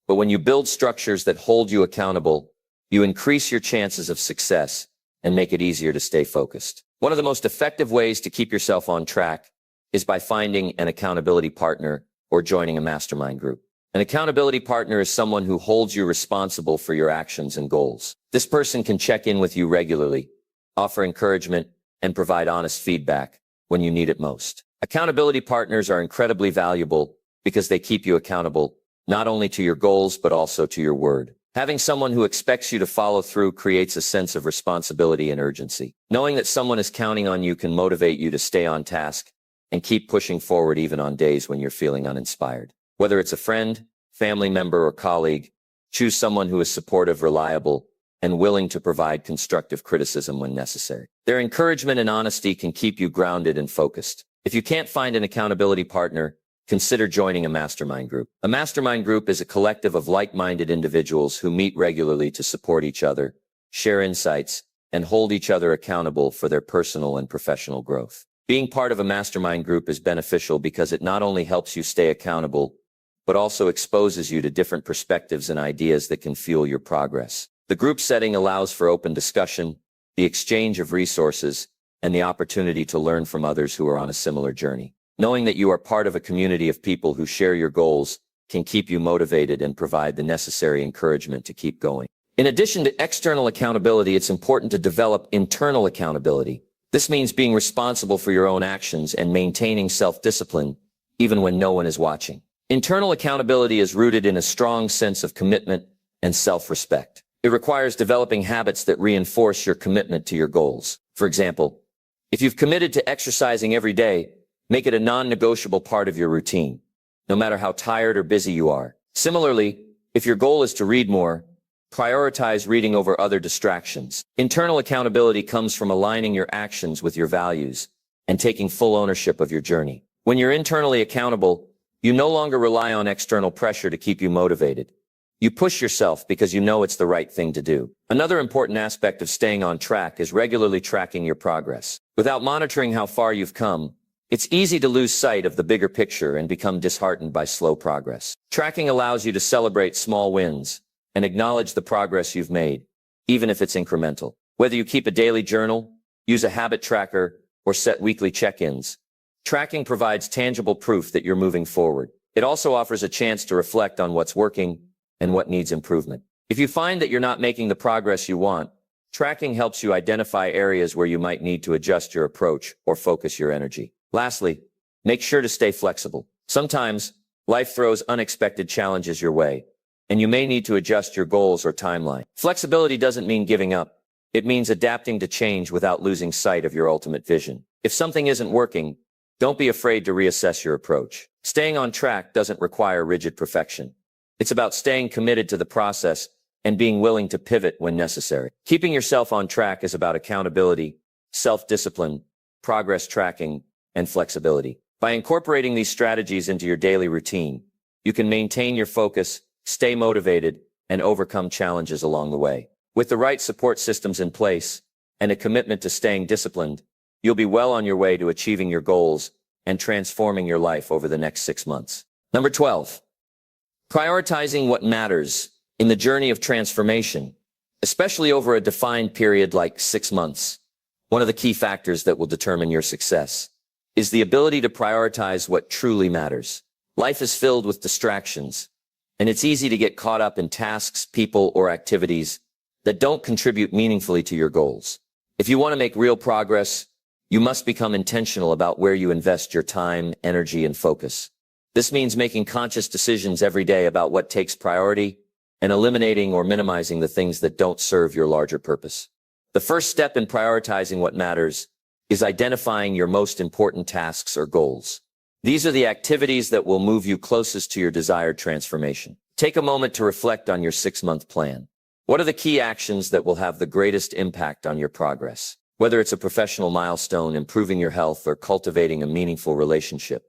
But when you build structures that hold you accountable, you increase your chances of success and make it easier to stay focused. One of the most effective ways to keep yourself on track is by finding an accountability partner or joining a mastermind group. An accountability partner is someone who holds you responsible for your actions and goals. This person can check in with you regularly, offer encouragement, and provide honest feedback when you need it most. Accountability partners are incredibly valuable because they keep you accountable not only to your goals, but also to your word. Having someone who expects you to follow through creates a sense of responsibility and urgency. Knowing that someone is counting on you can motivate you to stay on task and keep pushing forward even on days when you're feeling uninspired. Whether it's a friend, family member, or colleague, choose someone who is supportive, reliable, and willing to provide constructive criticism when necessary. Their encouragement and honesty can keep you grounded and focused. If you can't find an accountability partner, consider joining a mastermind group. A mastermind group is a collective of like-minded individuals who meet regularly to support each other, share insights, and hold each other accountable for their personal and professional growth. Being part of a mastermind group is beneficial because it not only helps you stay accountable, but also exposes you to different perspectives and ideas that can fuel your progress. The group setting allows for open discussion, the exchange of resources, and the opportunity to learn from others who are on a similar journey. Knowing that you are part of a community of people who share your goals can keep you motivated and provide the necessary encouragement to keep going. In addition to external accountability, it's important to develop internal accountability. This means being responsible for your own actions and maintaining self-discipline, even when no one is watching. Internal accountability is rooted in a strong sense of commitment and self-respect. It requires developing habits that reinforce your commitment to your goals. For example, if you've committed to exercising every day, make it a non-negotiable part of your routine, no matter how tired or busy you are. Similarly, if your goal is to read more, prioritize reading over other distractions. Internal accountability comes from aligning your actions with your values and taking full ownership of your journey. When you're internally accountable, you no longer rely on external pressure to keep you motivated. You push yourself because you know it's the right thing to do. Another important aspect of staying on track is regularly tracking your progress. Without monitoring how far you've come, it's easy to lose sight of the bigger picture and become disheartened by slow progress. Tracking allows you to celebrate small wins and acknowledge the progress you've made, even if it's incremental. Whether you keep a daily journal, use a habit tracker, or set weekly check-ins, tracking provides tangible proof that you're moving forward. It also offers a chance to reflect on what's working and what needs improvement. If you find that you're not making the progress you want, tracking helps you identify areas where you might need to adjust your approach or focus your energy. Lastly, make sure to stay flexible. Sometimes, life throws unexpected challenges your way, and you may need to adjust your goals or timeline. Flexibility doesn't mean giving up. It means adapting to change without losing sight of your ultimate vision. If something isn't working, don't be afraid to reassess your approach. Staying on track doesn't require rigid perfection. It's about staying committed to the process and being willing to pivot when necessary. Keeping yourself on track is about accountability, self-discipline, progress tracking, and flexibility. By incorporating these strategies into your daily routine, you can maintain your focus, stay motivated, and overcome challenges along the way. With the right support systems in place and a commitment to staying disciplined, you'll be well on your way to achieving your goals and transforming your life over the next 6 months. Number 12, prioritizing what matters in the journey of transformation, especially over a defined period like 6 months. One of the key factors that will determine your success is the ability to prioritize what truly matters. Life is filled with distractions, and it's easy to get caught up in tasks, people, or activities that don't contribute meaningfully to your goals. If you want to make real progress, you must become intentional about where you invest your time, energy, and focus. This means making conscious decisions every day about what takes priority and eliminating or minimizing the things that don't serve your larger purpose. The first step in prioritizing what matters is identifying your most important tasks or goals. These are the activities that will move you closest to your desired transformation. Take a moment to reflect on your 6-month plan. What are the key actions that will have the greatest impact on your progress? Whether it's a professional milestone, improving your health, or cultivating a meaningful relationship,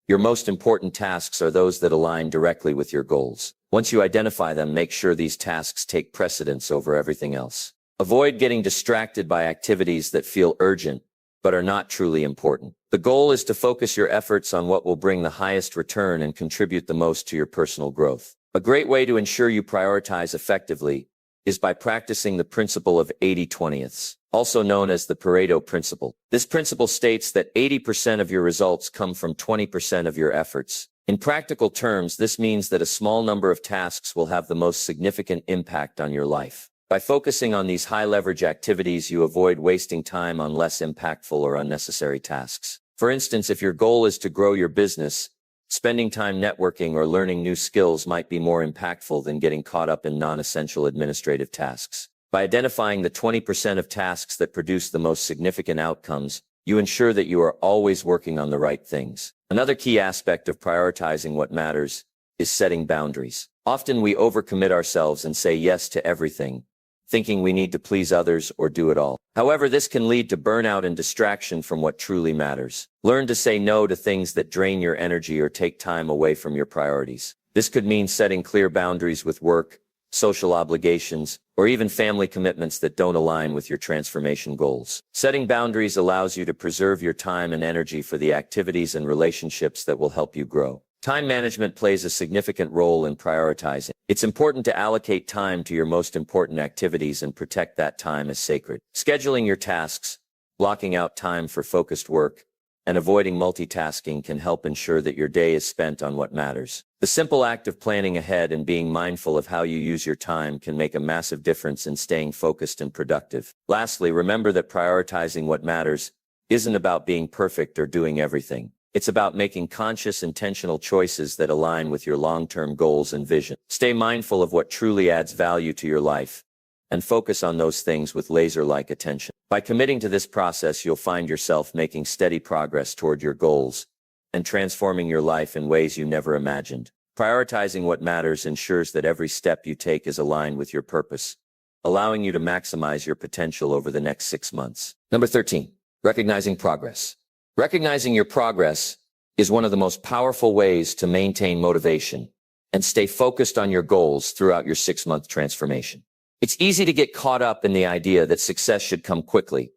your most important tasks are those that align directly with your goals. Once you identify them, make sure these tasks take precedence over everything else. Avoid getting distracted by activities that feel urgent but are not truly important. The goal is to focus your efforts on what will bring the highest return and contribute the most to your personal growth. A great way to ensure you prioritize effectively is by practicing the principle of 80/20, also known as the Pareto principle. This principle states that 80% of your results come from 20% of your efforts. In practical terms, this means that a small number of tasks will have the most significant impact on your life. By focusing on these high-leverage activities, you avoid wasting time on less impactful or unnecessary tasks. For instance, if your goal is to grow your business, spending time networking or learning new skills might be more impactful than getting caught up in non-essential administrative tasks. By identifying the 20% of tasks that produce the most significant outcomes, you ensure that you are always working on the right things. Another key aspect of prioritizing what matters is setting boundaries. Often we overcommit ourselves and say yes to everything, thinking we need to please others or do it all. However, this can lead to burnout and distraction from what truly matters. Learn to say no to things that drain your energy or take time away from your priorities. This could mean setting clear boundaries with work, social obligations, or even family commitments that don't align with your transformation goals. Setting boundaries allows you to preserve your time and energy for the activities and relationships that will help you grow. Time management plays a significant role in prioritizing. It's important to allocate time to your most important activities and protect that time as sacred. Scheduling your tasks, blocking out time for focused work, and avoiding multitasking can help ensure that your day is spent on what matters. The simple act of planning ahead and being mindful of how you use your time can make a massive difference in staying focused and productive. Lastly, remember that prioritizing what matters isn't about being perfect or doing everything. It's about making conscious, intentional choices that align with your long-term goals and vision. Stay mindful of what truly adds value to your life and focus on those things with laser-like attention. By committing to this process, you'll find yourself making steady progress toward your goals and transforming your life in ways you never imagined. Prioritizing what matters ensures that every step you take is aligned with your purpose, allowing you to maximize your potential over the next 6 months. Number 13, recognizing progress. Recognizing your progress is one of the most powerful ways to maintain motivation and stay focused on your goals throughout your 6-month transformation. It's easy to get caught up in the idea that success should come quickly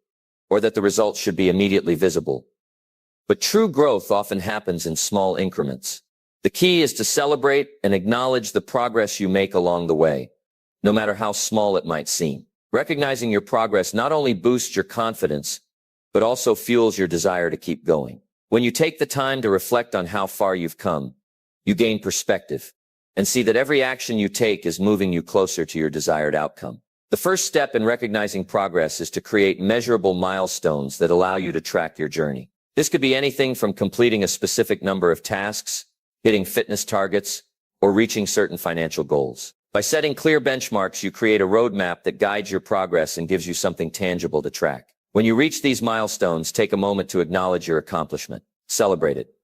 or that the results should be immediately visible. But true growth often happens in small increments. The key is to celebrate and acknowledge the progress you make along the way, no matter how small it might seem. Recognizing your progress not only boosts your confidence, but also fuels your desire to keep going. When you take the time to reflect on how far you've come, you gain perspective and see that every action you take is moving you closer to your desired outcome. The first step in recognizing progress is to create measurable milestones that allow you to track your journey. This could be anything from completing a specific number of tasks, hitting fitness targets, or reaching certain financial goals. By setting clear benchmarks, you create a roadmap that guides your progress and gives you something tangible to track. When you reach these milestones, take a moment to acknowledge your accomplishment. Celebrate it,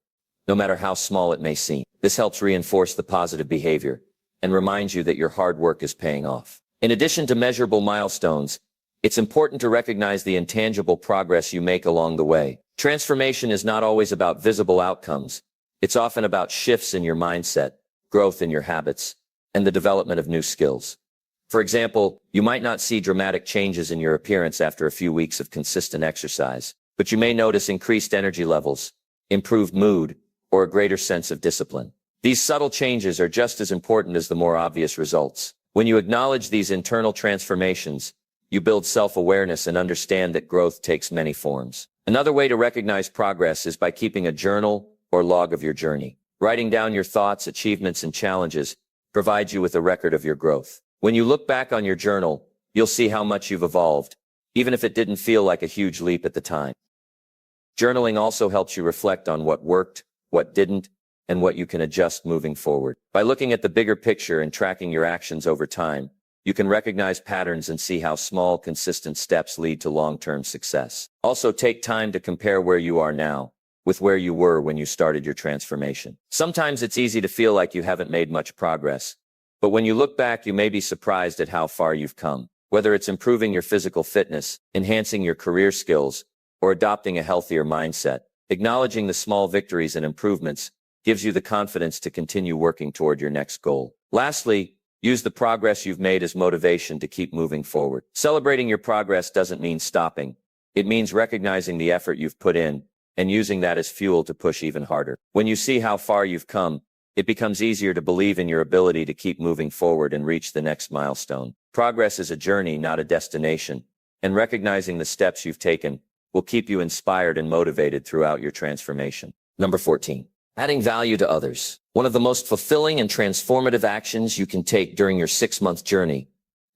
no matter how small it may seem. This helps reinforce the positive behavior and reminds you that your hard work is paying off. In addition to measurable milestones, it's important to recognize the intangible progress you make along the way. Transformation is not always about visible outcomes. It's often about shifts in your mindset, growth in your habits, and the development of new skills. For example, you might not see dramatic changes in your appearance after a few weeks of consistent exercise, but you may notice increased energy levels, improved mood, or a greater sense of discipline. These subtle changes are just as important as the more obvious results. When you acknowledge these internal transformations, you build self-awareness and understand that growth takes many forms. Another way to recognize progress is by keeping a journal or log of your journey. Writing down your thoughts, achievements, and challenges provides you with a record of your growth. When you look back on your journal, you'll see how much you've evolved, even if it didn't feel like a huge leap at the time. Journaling also helps you reflect on what worked, what didn't, and what you can adjust moving forward. By looking at the bigger picture and tracking your actions over time, you can recognize patterns and see how small, consistent steps lead to long-term success. Also, take time to compare where you are now with where you were when you started your transformation. Sometimes it's easy to feel like you haven't made much progress, But when you look back, you may be surprised at how far you've come. Whether it's improving your physical fitness, enhancing your career skills, or adopting a healthier mindset, acknowledging the small victories and improvements gives you the confidence to continue working toward your next goal. Lastly, use the progress you've made as motivation to keep moving forward. Celebrating your progress doesn't mean stopping. It means recognizing the effort you've put in and using that as fuel to push even harder. When you see how far you've come, it becomes easier to believe in your ability to keep moving forward and reach the next milestone. Progress is a journey, not a destination, and recognizing the steps you've taken will keep you inspired and motivated throughout your transformation. Number 14, adding value to others. One of the most fulfilling and transformative actions you can take during your 6-month journey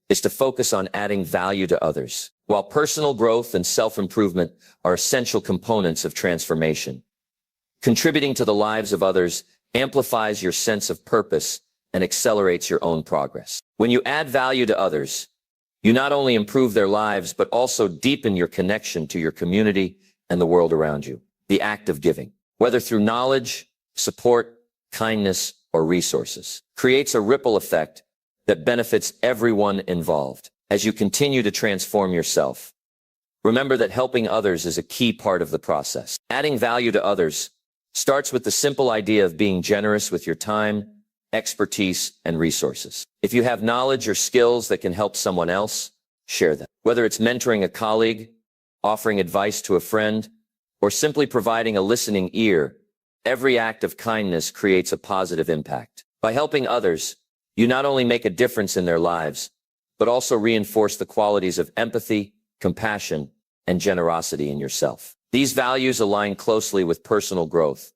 is to focus on adding value to others. While personal growth and self-improvement are essential components of transformation, contributing to the lives of others amplifies your sense of purpose and accelerates your own progress. When you add value to others, you not only improve their lives, but also deepen your connection to your community and the world around you. The act of giving, whether through knowledge, support, kindness, or resources, creates a ripple effect that benefits everyone involved. As you continue to transform yourself, remember that helping others is a key part of the process. Adding value to others starts with the simple idea of being generous with your time, expertise, and resources. If you have knowledge or skills that can help someone else, share them. Whether it's mentoring a colleague, offering advice to a friend, or simply providing a listening ear, every act of kindness creates a positive impact. By helping others, you not only make a difference in their lives, but also reinforce the qualities of empathy, compassion, and generosity in yourself. These values align closely with personal growth,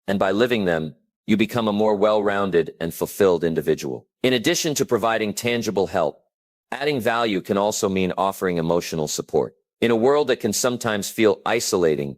and by living them, you become a more well-rounded and fulfilled individual. In addition to providing tangible help, adding value can also mean offering emotional support. In a world that can sometimes feel isolating,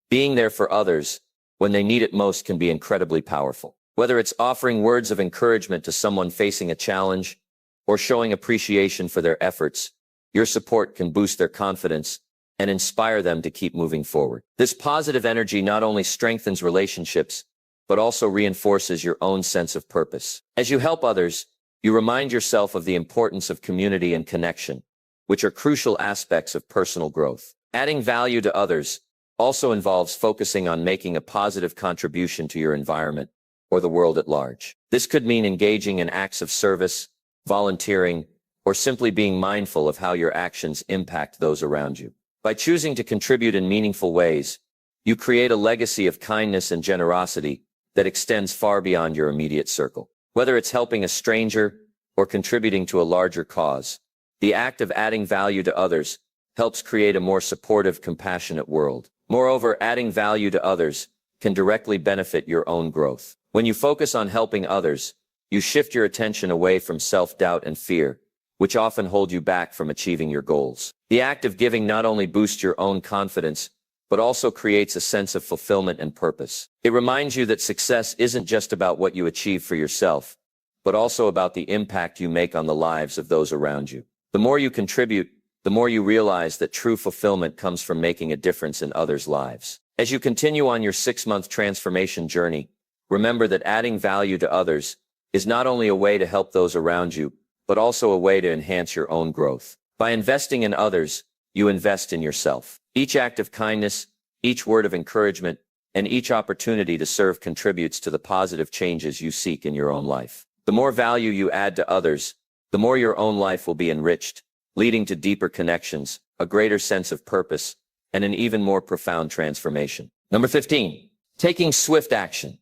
being there for others when they need it most can be incredibly powerful. Whether it's offering words of encouragement to someone facing a challenge or showing appreciation for their efforts, your support can boost their confidence and inspire them to keep moving forward. This positive energy not only strengthens relationships, but also reinforces your own sense of purpose. As you help others, you remind yourself of the importance of community and connection, which are crucial aspects of personal growth. Adding value to others also involves focusing on making a positive contribution to your environment or the world at large. This could mean engaging in acts of service, volunteering, or simply being mindful of how your actions impact those around you. By choosing to contribute in meaningful ways, you create a legacy of kindness and generosity that extends far beyond your immediate circle. Whether it's helping a stranger or contributing to a larger cause, the act of adding value to others helps create a more supportive, compassionate world. Moreover, adding value to others can directly benefit your own growth. When you focus on helping others, you shift your attention away from self-doubt and fear, which often hold you back from achieving your goals. The act of giving not only boosts your own confidence, but also creates a sense of fulfillment and purpose. It reminds you that success isn't just about what you achieve for yourself, but also about the impact you make on the lives of those around you. The more you contribute, the more you realize that true fulfillment comes from making a difference in others' lives. As you continue on your 6-month transformation journey, remember that adding value to others is not only a way to help those around you, but also a way to enhance your own growth. By investing in others, you invest in yourself. Each act of kindness, each word of encouragement, and each opportunity to serve contributes to the positive changes you seek in your own life. The more value you add to others, the more your own life will be enriched, leading to deeper connections, a greater sense of purpose, and an even more profound transformation. Number 15, taking swift action.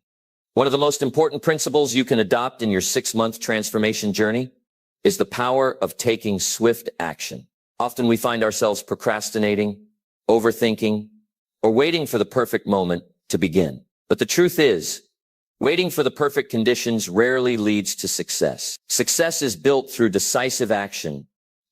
One of the most important principles you can adopt in your 6-month transformation journey is the power of taking swift action. Often we find ourselves procrastinating, overthinking, or waiting for the perfect moment to begin. But the truth is, waiting for the perfect conditions rarely leads to success. Success is built through decisive action,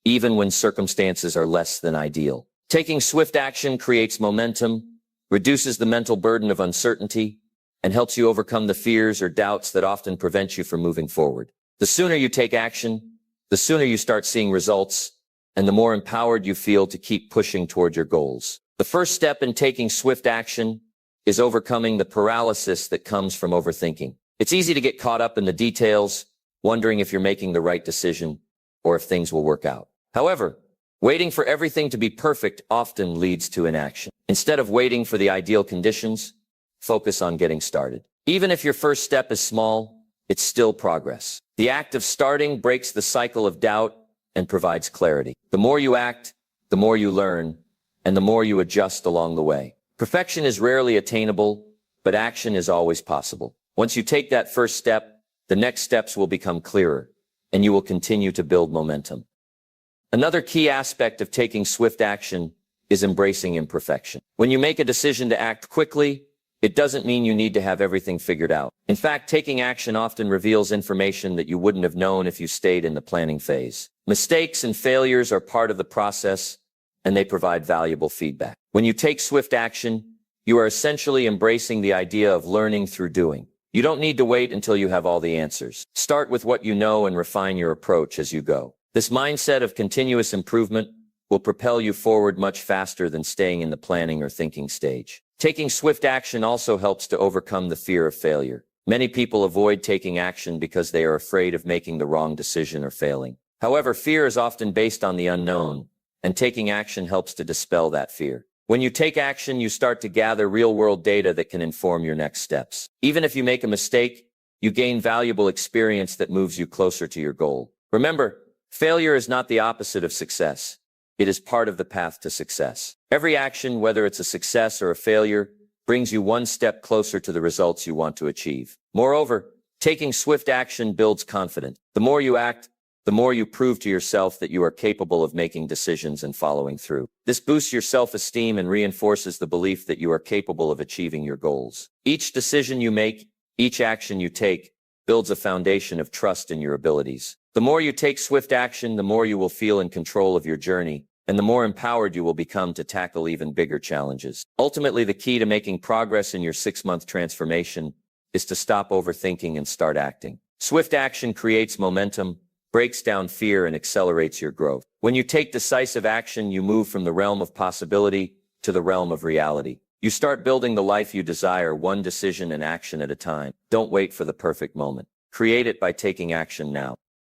even when circumstances are less than ideal. Taking swift action creates momentum, reduces the mental burden of uncertainty, and helps you overcome the fears or doubts that often prevent you from moving forward. The sooner you take action, the sooner you start seeing results, and the more empowered you feel to keep pushing toward your goals. The first step in taking swift action is overcoming the paralysis that comes from overthinking. It's easy to get caught up in the details, wondering if you're making the right decision or if things will work out. However, waiting for everything to be perfect often leads to inaction. Instead of waiting for the ideal conditions, focus on getting started. Even if your first step is small, it's still progress. The act of starting breaks the cycle of doubt and provides clarity. The more you act, the more you learn, and the more you adjust along the way. Perfection is rarely attainable, but action is always possible. Once you take that first step, the next steps will become clearer, and you will continue to build momentum. Another key aspect of taking swift action is embracing imperfection. When you make a decision to act quickly, it doesn't mean you need to have everything figured out. In fact, taking action often reveals information that you wouldn't have known if you stayed in the planning phase. Mistakes and failures are part of the process, and they provide valuable feedback. When you take swift action, you are essentially embracing the idea of learning through doing. You don't need to wait until you have all the answers. Start with what you know and refine your approach as you go. This mindset of continuous improvement will propel you forward much faster than staying in the planning or thinking stage. Taking swift action also helps to overcome the fear of failure. Many people avoid taking action because they are afraid of making the wrong decision or failing. However, fear is often based on the unknown, and taking action helps to dispel that fear. When you take action, you start to gather real-world data that can inform your next steps. Even if you make a mistake, you gain valuable experience that moves you closer to your goal. Remember, failure is not the opposite of success. It is part of the path to success. Every action, whether it's a success or a failure, brings you one step closer to the results you want to achieve. Moreover, taking swift action builds confidence. The more you act, the more you prove to yourself that you are capable of making decisions and following through. This boosts your self-esteem and reinforces the belief that you are capable of achieving your goals. Each decision you make, each action you take, builds a foundation of trust in your abilities. The more you take swift action, the more you will feel in control of your journey, and the more empowered you will become to tackle even bigger challenges. Ultimately, the key to making progress in your 6-month transformation is to stop overthinking and start acting. Swift action creates momentum, breaks down fear, and accelerates your growth. When you take decisive action, you move from the realm of possibility to the realm of reality. You start building the life you desire, one decision and action at a time. Don't wait for the perfect moment. Create it by taking action now.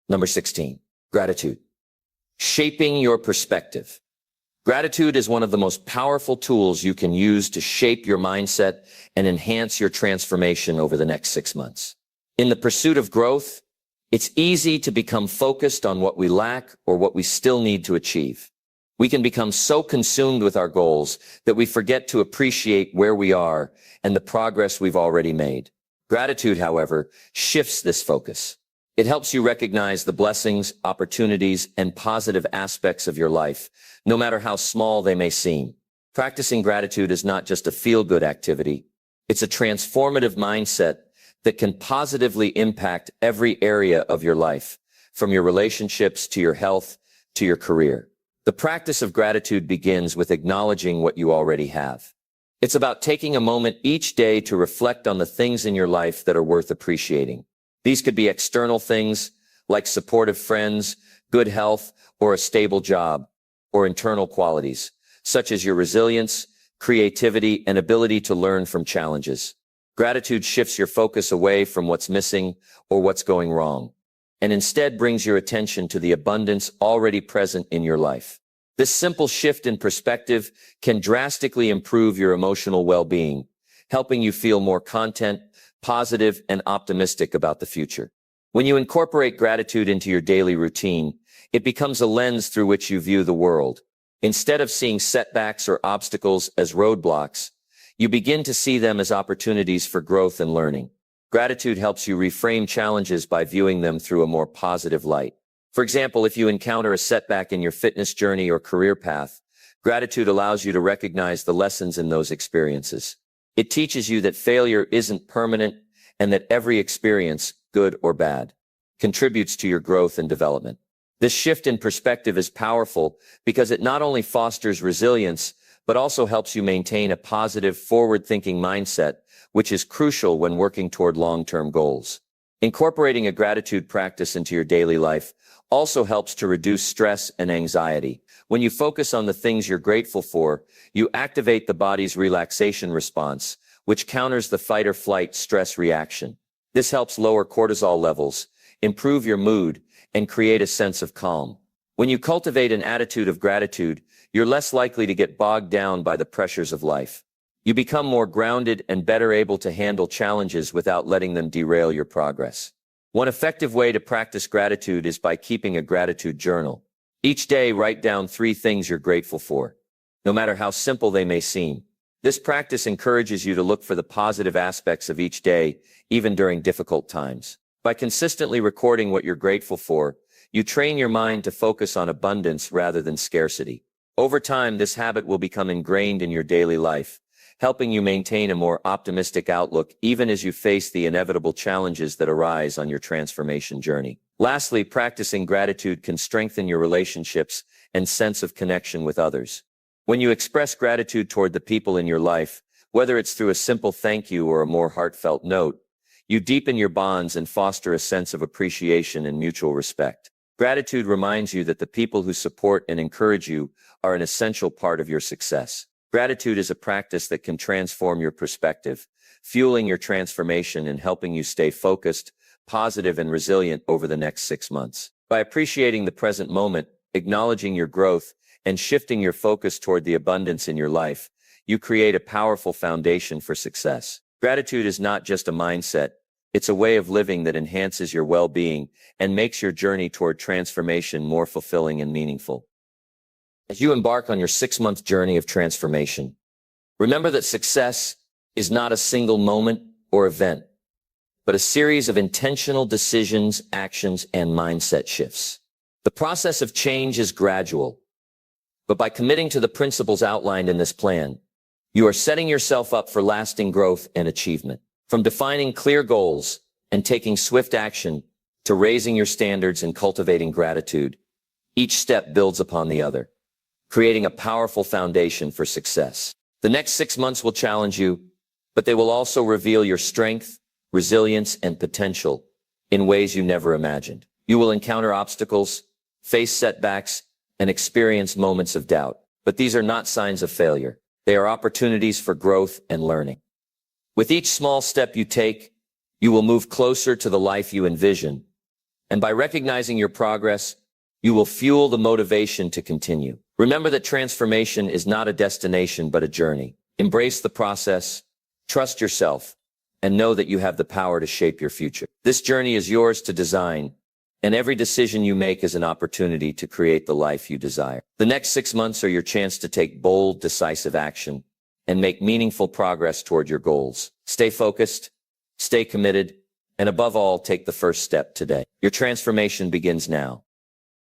Number 16, gratitude. Shaping your perspective. Gratitude is one of the most powerful tools you can use to shape your mindset and enhance your transformation over the next 6 months. In the pursuit of growth, it's easy to become focused on what we lack or what we still need to achieve. We can become so consumed with our goals that we forget to appreciate where we are and the progress we've already made. Gratitude, however, shifts this focus. It helps you recognize the blessings, opportunities, and positive aspects of your life, no matter how small they may seem. Practicing gratitude is not just a feel-good activity. It's a transformative mindset that can positively impact every area of your life, from your relationships to your health to your career. The practice of gratitude begins with acknowledging what you already have. It's about taking a moment each day to reflect on the things in your life that are worth appreciating. These could be external things like supportive friends, good health, or a stable job, or internal qualities, such as your resilience, creativity, and ability to learn from challenges. Gratitude shifts your focus away from what's missing or what's going wrong, and instead brings your attention to the abundance already present in your life. This simple shift in perspective can drastically improve your emotional well-being, helping you feel more content, positive, and optimistic about the future. When you incorporate gratitude into your daily routine, it becomes a lens through which you view the world. Instead of seeing setbacks or obstacles as roadblocks, you begin to see them as opportunities for growth and learning. Gratitude helps you reframe challenges by viewing them through a more positive light. For example, if you encounter a setback in your fitness journey or career path, gratitude allows you to recognize the lessons in those experiences. It teaches you that failure isn't permanent and that every experience, good or bad, contributes to your growth and development. This shift in perspective is powerful because it not only fosters resilience, but also helps you maintain a positive, forward-thinking mindset, which is crucial when working toward long-term goals. Incorporating a gratitude practice into your daily life also helps to reduce stress and anxiety. When you focus on the things you're grateful for, you activate the body's relaxation response, which counters the fight or flight stress reaction. This helps lower cortisol levels, improve your mood, and create a sense of calm. When you cultivate an attitude of gratitude, you're less likely to get bogged down by the pressures of life. You become more grounded and better able to handle challenges without letting them derail your progress. One effective way to practice gratitude is by keeping a gratitude journal. Each day, write down 3 things you're grateful for, no matter how simple they may seem. This practice encourages you to look for the positive aspects of each day, even during difficult times. By consistently recording what you're grateful for, you train your mind to focus on abundance rather than scarcity. Over time, this habit will become ingrained in your daily life, helping you maintain a more optimistic outlook even as you face the inevitable challenges that arise on your transformation journey. Lastly, practicing gratitude can strengthen your relationships and sense of connection with others. When you express gratitude toward the people in your life, whether it's through a simple thank you or a more heartfelt note, you deepen your bonds and foster a sense of appreciation and mutual respect. Gratitude reminds you that the people who support and encourage you are an essential part of your success. Gratitude is a practice that can transform your perspective, fueling your transformation and helping you stay focused, positive, and resilient over the next 6 months. By appreciating the present moment, acknowledging your growth, and shifting your focus toward the abundance in your life, you create a powerful foundation for success. Gratitude is not just a mindset, it's a way of living that enhances your well-being and makes your journey toward transformation more fulfilling and meaningful. As you embark on your 6-month journey of transformation, remember that success is not a single moment or event, but a series of intentional decisions, actions, and mindset shifts. The process of change is gradual, but by committing to the principles outlined in this plan, you are setting yourself up for lasting growth and achievement. From defining clear goals and taking swift action to raising your standards and cultivating gratitude, each step builds upon the other, creating a powerful foundation for success. The next 6 months will challenge you, but they will also reveal your strength, resilience, and potential in ways you never imagined. You will encounter obstacles, face setbacks, and experience moments of doubt, but these are not signs of failure. They are opportunities for growth and learning. With each small step you take, you will move closer to the life you envision, and by recognizing your progress, you will fuel the motivation to continue. Remember that transformation is not a destination but a journey. Embrace the process, trust yourself, and know that you have the power to shape your future. This journey is yours to design, and every decision you make is an opportunity to create the life you desire. The next 6 months are your chance to take bold, decisive action and make meaningful progress toward your goals. Stay focused, stay committed, and above all, take the first step today. Your transformation begins now.